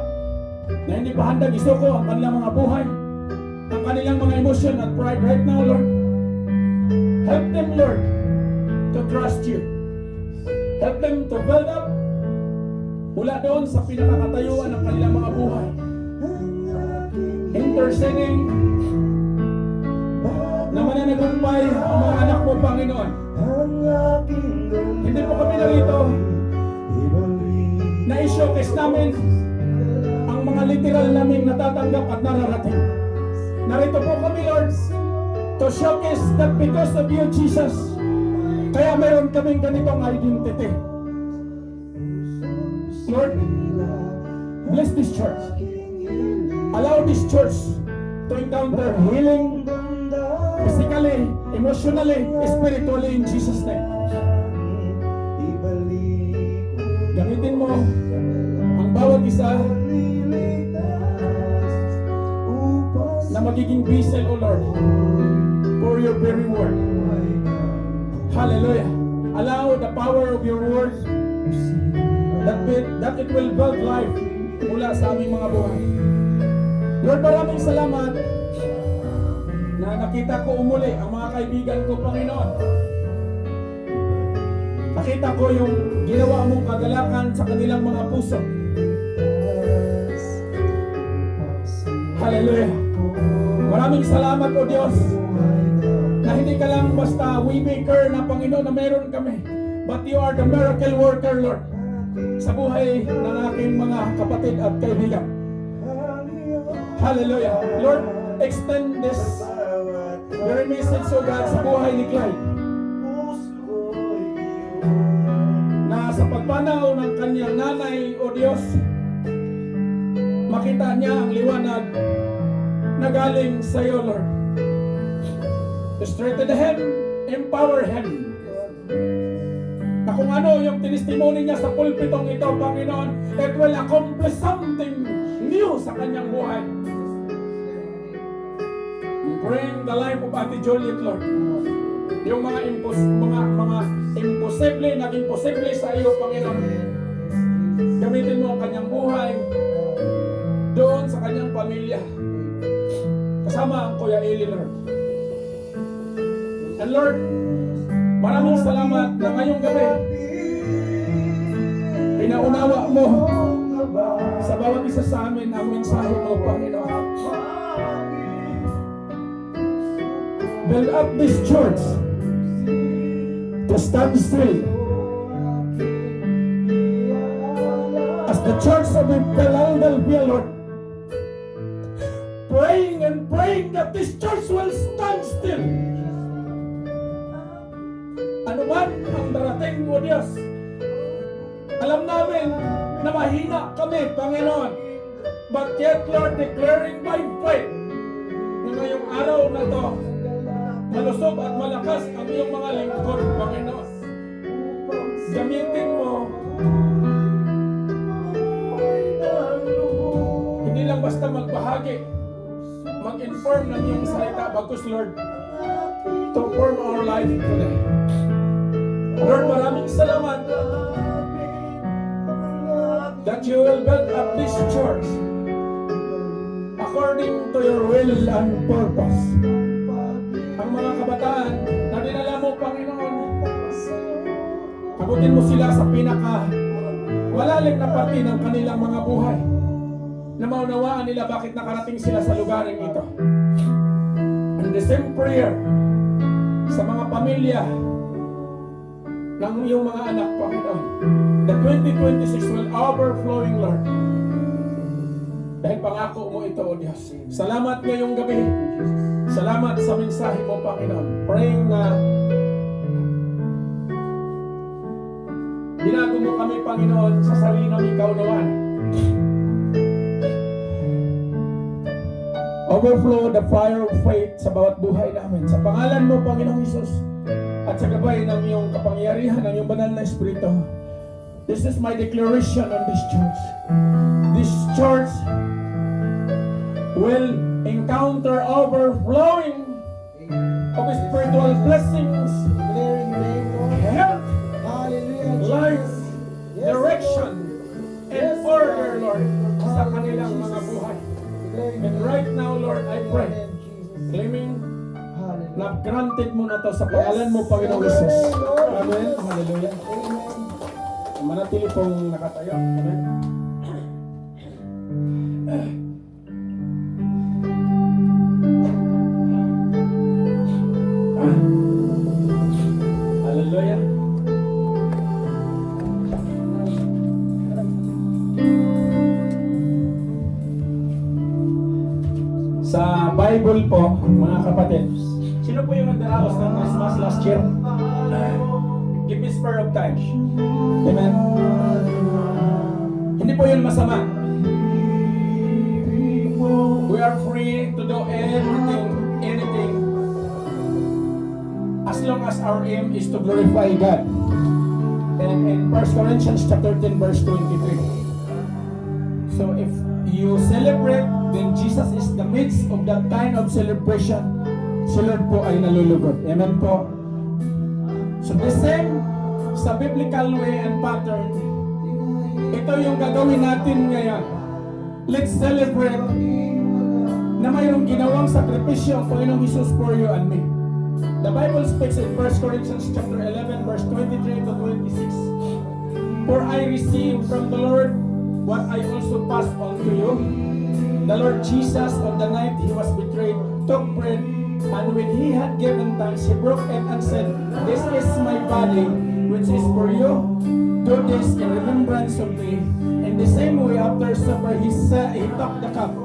[SPEAKER 2] na hindi pa handang isuko ang kanilang mga buhay, ang kanilang mga emotion at pride right now, Lord. Help them, Lord, to trust you. Help them to build up mula doon sa pinakakatayuan ng kanilang mga buhay. Interceding na mananagumpay ang mga anak mo, Panginoon. Hindi po kami narito na i-showcase namin ang mga literal naming natatanggap at nararating. Narito po kami, Lord, to showcase that because of you, Jesus, kaya meron kaming ganitong identity. Lord, bless this church. Allow this church to encounter healing physically, emotionally, spiritually in Jesus' name. Gamitin mo ang bawat isa na magiging vessel, O Lord, for your very word. Hallelujah.
[SPEAKER 1] Allow the power of your word that it will build life mula sa aming mga buhay. Lord, maraming salamat na nakita ko umuli ang mga kaibigan ko, Panginoon. Nakita ko yung ginawa mong kagalakan sa kanilang mga puso. Hallelujah. Maraming salamat, O Diyos, na hindi ka lang basta waymaker na Panginoon na meron kami, but you are the miracle worker, Lord, sa buhay ng aking mga kapatid at kaibigan. Hallelujah. Lord, extend this very message, O God, sa buhay ni Clyde, na sa pagpanaw ng kanyang nanay, O Diyos, makita niya ang liwanag na galing sa iyo, Lord. Strengthen him, empower him. Na kung ano yung tinistimony niya sa pulpitong ito, Panginoon, it will accomplish something new sa kanyang buhay. Bring the life of Ate Juliet, Lord. Yung mga imposible, naging posible sa iyo, Panginoon. Gamitin mo ang kanyang buhay doon sa kanyang pamilya. Kasama ang Kuya Eli, Lord. And Lord, maraming salamat na ngayong gabi pinaunawa mo sa bawat isa sa amin ang mensahe mo, Panginoon. Build up this church to stand still as the church of Philadelphia, Lord. Praying and praying that this church will stand still. Ano man ang darating mo, Diyos, alam namin na mahina kami, Panginoon. But yet, Lord, declaring by faith na ngayong araw na to, malusog at malakas ang iyong mga lingkod, Panginoon. Gamitin mo, hindi lang basta magbahagi, mag-inform ng iyong salita, bagkus, Lord, to form our life today. Lord, maraming salamat that you will build up this church according to your will and purpose. Ang mga kabataan na dinala mo, Panginoon, abutin mo sila sa malalim na parte ng kanilang mga buhay, na maunawaan nila bakit nakarating sila sa lugaring ito. And the same prayer sa mga pamilya ng iyong mga anak, Panginoon. The 2026 will overflowing, Lord. Dahil pangako mo ito, O Diyos. Salamat ngayong gabi. Salamat sa mensahe mo, Panginoon. Praying na binago mo kami, Panginoon, sa sarili naming kaunawaan. Overflow the fire of faith sa bawat buhay namin. Sa pangalan mo, Panginoong Hesus, at sa gabay ng iyong kapangyarihan, ng iyong banal na Espiritu, this is my declaration on this church. This church will encounter overflowing of spiritual blessings, health, life, direction, and order, Lord, sa kanilang mga buhay. And right now, Lord, I pray, claiming na granted mo na to sa pangalan mo, Panginoong Jesus. Amen. Hallelujah. Manatili pong nakatayo. Amen. Hallelujah. Sa Bible po, mga kapatid, sino po yung nagdaraos ng Christmas last year? Give me spare of time. Amen? Hindi po yun masama. We are free to do anything, as long as our aim is to glorify God. And in 1 Corinthians chapter 10 verse 23. So if you celebrate, then Jesus is the midst of that kind of celebration. Si Lord po ay nalulugod. Amen po. So the same
[SPEAKER 2] sa biblical way and pattern, ito yung gagawin natin ngayon. Let's celebrate na mayroong ginawang sakripisyo ang Panginoong Jesus for you and me. The Bible speaks in 1 Corinthians chapter 11 verse 23 to 26. For I received from the Lord what I also passed on to you. The Lord Jesus, on the night he was betrayed, took bread, and when he had given thanks, he broke it and said, "This is my body, which is for you. Do this in remembrance of me." In the same way, after supper, he took the cup,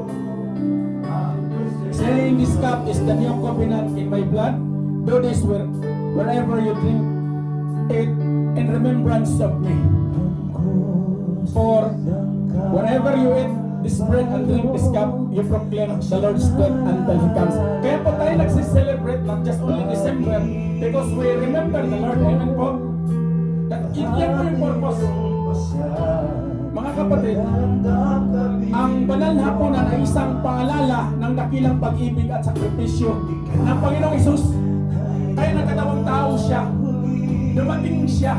[SPEAKER 2] saying, "This cup is the new covenant in my blood. Do this wherever you drink it in remembrance of me. For whenever you eat this bread and drink this cup, you proclaim the Lord's death until He comes." Kaya po tayo nagsiselebrate not just only December because we remember the Lord. Amen po. Yan po yung purpose. Mga kapatid, ang banal na hapunan ay isang paalala ng dakilang pag-ibig at sakripisyo ng Panginoong Hesus. Kaya nagkatawang tao siya, dumating siya.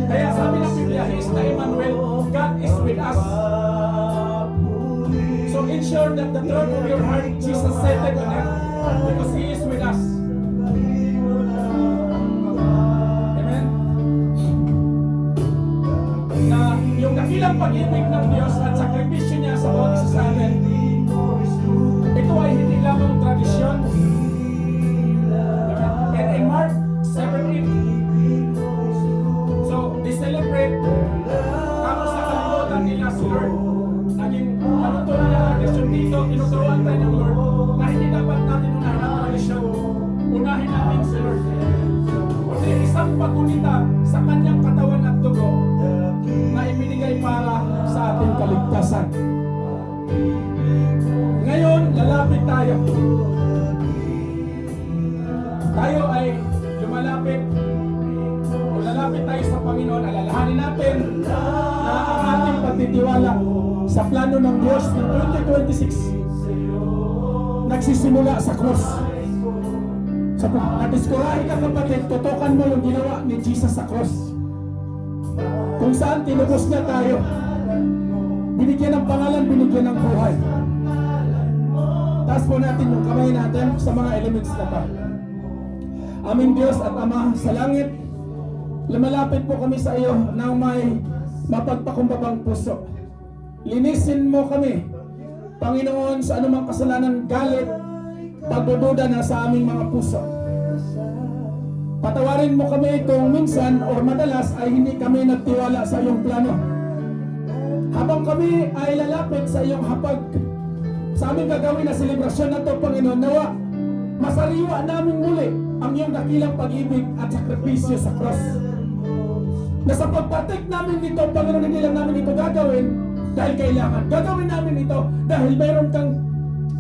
[SPEAKER 2] Kaya sabi ng Biblia, He is the Emmanuel, God is with us. So ensure that the throne of your heart, Jesus seated on it, because He is with us. Amen? Na yung dakilang pag-ibig ng Diyos at sakripisyo niya sa bawat isa sa atin, ito ay hindi lamang tradisyon. And in Mark 17, so they celebrate tapos nakalimutan nila si Lord. Naging manutunan na tradisyon dito, tinuturuan tayo ng Lord na hindi dapat natin unahin ang tradisyon. Unahin natin si Lord. Kasi isang pagunita sa kanyang katawan at dugo na ibinigay para sa ating kaligtasan. Ngayon, lalapit tayo. Tayo ay lumalapit o lalapit tayo sa Panginoon. Alalahanin natin na ang ating pagtitiwala sa plano ng Diyos ng 2026 nagsisimula sa krus. So kung nadiskurahin ka kapatid, tutukan mo yung ginawa ni Jesus sa krus. Kung saan tinubos niya tayo, binigyan ng pangalan, binigyan ng buhay. Taas po natin yung kamay natin sa mga elements na pa. Aming Diyos at Ama sa langit, lumalapit po kami sa iyo nang may mapagpakumbabang puso. Linisin mo kami, Panginoon, sa anumang kasalanan, galit, pagdududa na sa aming mga puso. Patawarin mo kami kung minsan o madalas ay hindi kami nagtiwala sa iyong plano. Habang kami ay lalapit sa iyong hapag, sa aming gagawin na selebrasyon na ito, Panginoon, nawa masariwa namin muli ang iyong dakilang pag-ibig at sakripisyo sa cross. Na sa pagpatik namin dito, Panginoon, hindi lang namin ito gagawin dahil kailangan. Gagawin namin ito dahil mayroon kang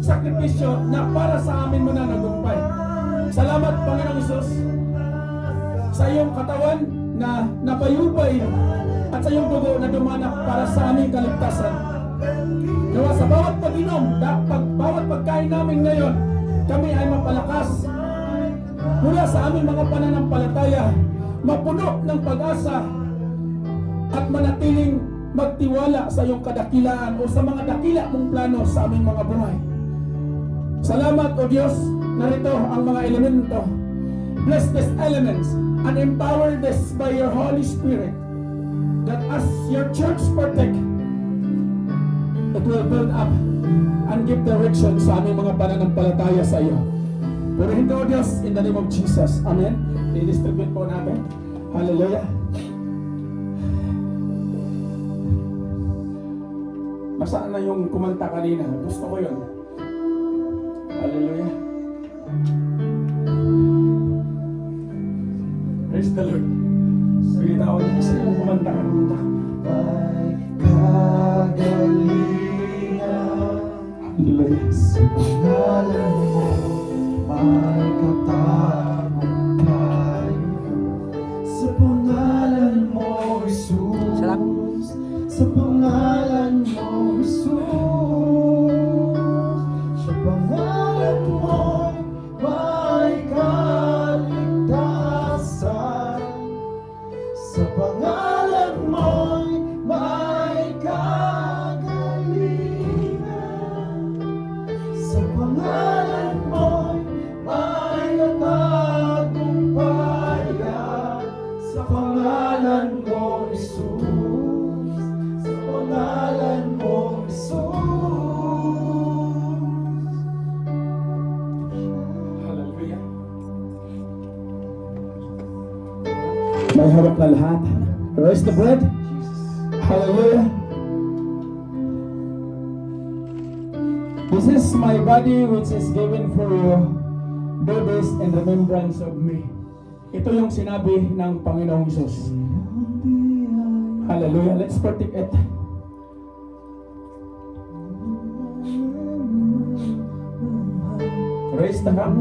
[SPEAKER 2] sakripisyo na para sa amin mananagumpay. Salamat, Panginoong Hesus, sa iyong katawan na napayubay at sa iyong dugo na dumanak para sa aming kaligtasan. Nawa sa bawat pag-inom, bawat pagkain namin ngayon, kami ay mapalakas mula sa aming mga pananampalataya, mapuno ng pag-asa at manatiling magtiwala sa iyong kadakilaan o sa mga dakila mong plano sa aming mga buhay. Salamat, O Diyos, narito ang mga elemento. Bless these elements and empower this by your Holy Spirit, that as your church partake, it will build up and give direction sa aming mga pananampalataya sa iyo. Purihin ka, O Diyos, in the name of Jesus. Amen. I-distribute po natin. Hallelujah. Nasaan na yung kumanta kanina? Gusto ko yun. Hallelujah. Praise the Lord. Pagkitawa niyo kasi yung kumanta kanina. Hallelujah.
[SPEAKER 4] Pangalan mo ay katagumpay. Sa pangalan mo, Jesus. Sa pangalan mo, Jesus. Sa pangalan mo may kaligtasan.
[SPEAKER 2] hawak na lahat. Raise the bread. Hallelujah. This is my body which is given for you. Do this in remembrance of me. Ito yung sinabi ng Panginoong Hesus. Hallelujah. Let's partake it. Raise the cup.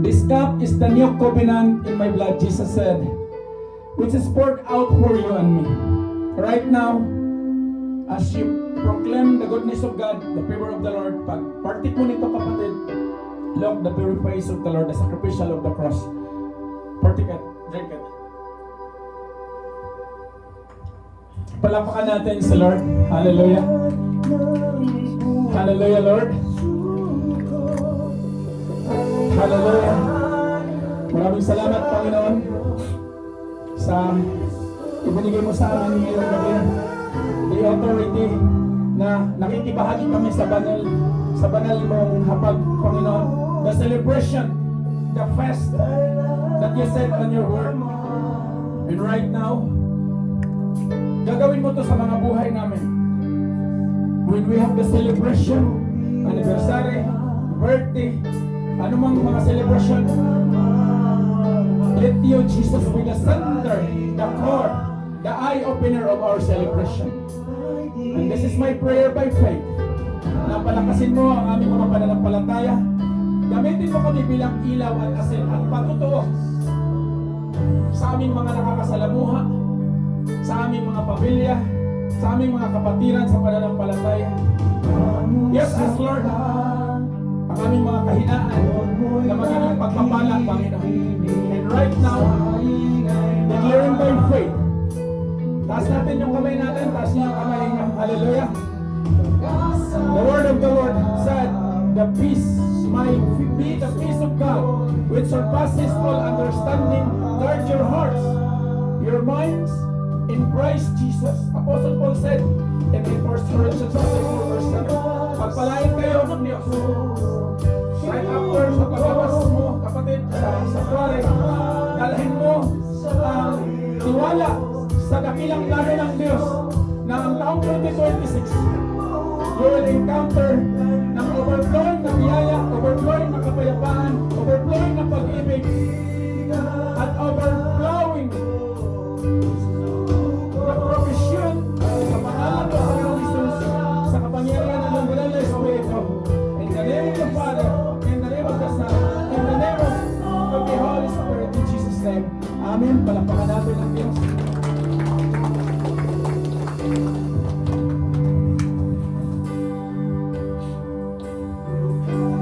[SPEAKER 2] This cup is the new covenant in my blood, Jesus said, which is poured out for you and me. Right now, as you proclaim the goodness of God, the favor of the Lord, pag partik mo nito kapatid, look the pure face of the Lord, the sacrificial of the cross. Partik it, drink it. Palapakan natin sa Lord. Hallelujah. Hallelujah, Lord. Hallelujah. Maraming salamat, Panginoon, sa ibinigay mo sa amin ngayong gabi. The authority na nakikibahagi kami sa banal mong hapag, Panginoon. The celebration, the fest that you said on your word. And right now, gagawin mo to sa mga buhay namin. When we have the celebration, anniversary, birthday, anumang mga celebration, let you, Jesus, be the center, the core, the eye-opener of our celebration. And this is my prayer by faith. Na palakasin mo ang aming mga pananampalataya. Gamitin mo kami bilang ilaw at asin at patutuo sa aming mga nakakasalamuha, sa aming mga pamilya, sa aming mga kapatiran sa pananampalataya. Yes, as Lord, ang aming mga kahinaan na magiging pagpapala, Panginoon. And right now, declaring by faith, taas natin yung kamay natin, taas niyo yung kamay niyo. Hallelujah. The word of the Lord said, the peace might be the peace of God, which surpasses all understanding, guard your hearts, your minds, in Christ Jesus. Apostle Paul said in 1 Corinthians 4 verse 7, pagpalain kayo ng Diyos. Right after sa paglabas mo, kapatid, sa kware, dalhin mo ang tiwala sa dakilang plano ng Diyos na ang taong 2026, you will encounter ng overflowing na biyaya, overflowing na kapayapaan, overflowing na pag-ibig, at overflowing na provision sa pangalan ng Panginoong Jesus, sa kapangyarihan ng Banal na Espiritu. In the name of the Father, in the name of the Son, in the name of the Holy Spirit, in Jesus' name. Amen. Palakpakan natin ang Diyos.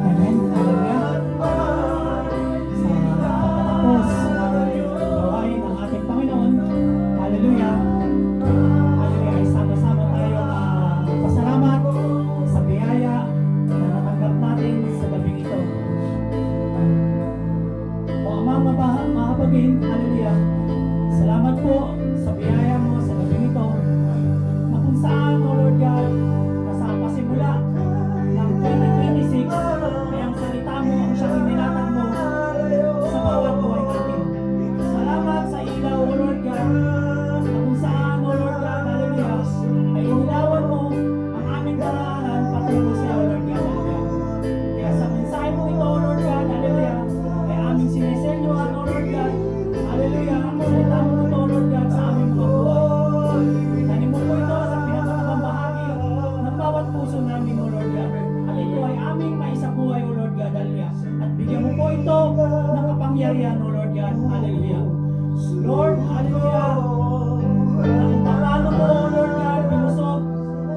[SPEAKER 5] Amen. Hallelujah. Sa pagkatapos ng gawain ng ating Panginoon, hallelujah. Hallelujah. Ay sama-sama tayong pasalamat sa biyaya na natanggap natin sa gabing ito. O Amang mahabagin, hallelujah. Salamat po sa biyaya mo sa gabing ito na kung saan, O Lord God, nasa pasimula ng 2026 ay ang salita mo ang siyang inilatag mo sa bawat buhay natin. Salamat sa ilaw, O Lord God, na kung saan, O Lord God, hallelujah, ay inilawan mo ang aming daraanan patungo sa O Lord God, hallelujah. Kaya sa mensahe mo ito, O Lord God, hallelujah, ay aming sinisenyohan, O Lord God, hallelujah, ang salita mo ito, O Lord God, sa aming pagbuhay. Itanim mo po ito sa pinakatabang bahagi ng bawat puso namin, O Lord God. At ito ay aming maisabuhay, O Lord God, hallelujah. At bigyan mo po ito ng kapangyarihan, O Lord God, hallelujah. Lord, hallelujah. Na kung paano mo, O Lord God, binusog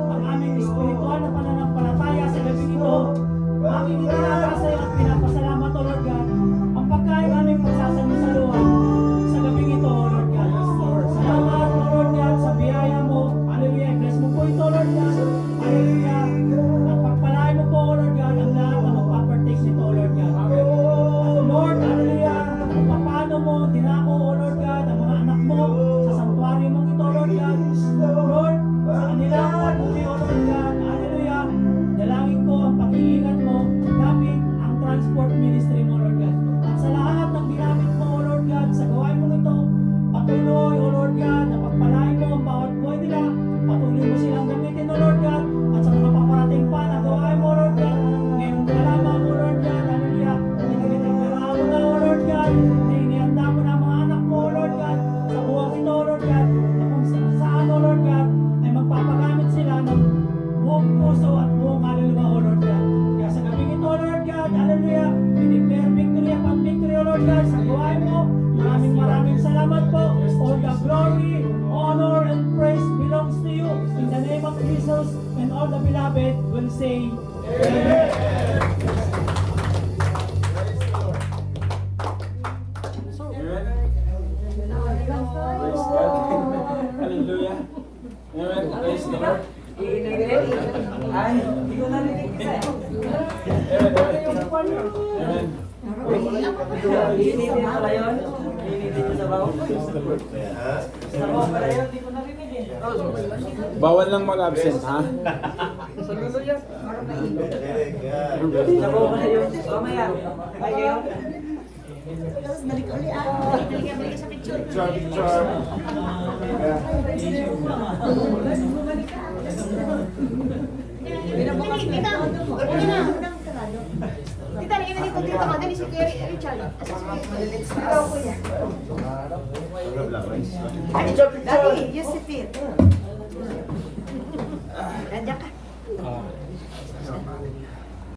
[SPEAKER 5] ang aming espiritual na pananampalataya sa gabing ito, aking itinataasay at pinapasalamat, O Lord God, ang pagkain aming pagsasalo-saluhan sa gabing ito, O Lord God. Salamat, O Lord God, sa biyaya mo. Hallelujah. Bless mo po ito, Lord God. Hallelujah. At pagpalain mo po, O Lord God, ang lahat na magpapartake nito, O Lord God. At Lord, hallelujah, kung paano mo dinako, O Lord God, ang mga anak mo sa santuario mong ito, Lord God. Lord, sa kanilang patuloy, O Lord God, hallelujah, dalangin ko ang pag-iingat mo gamit ang transport ministry mo, Lord God. At sa lahat ng ginamit mo, O Lord God, sa gawain mo ito, Jesus and all the beloved will say,
[SPEAKER 2] Praise God. Hallelujah. Amen. Praise the Lord.
[SPEAKER 6] Ay, hindi ko narinig isa eh.
[SPEAKER 2] Amen. Amen.
[SPEAKER 6] Ininitin pala yun? Ininitin yung sabaw? Sabaw pala yun, hindi ko narinig eh.
[SPEAKER 2] Bawal lang mag-absent, ha?
[SPEAKER 6] Sa lulo yan. Sabaw pala yun. Mamaya. Ay, kayo?
[SPEAKER 7] Kita lagi na dito dito ka dali si Kuya Richard. Dali, Yusufit. Nandiyan ka.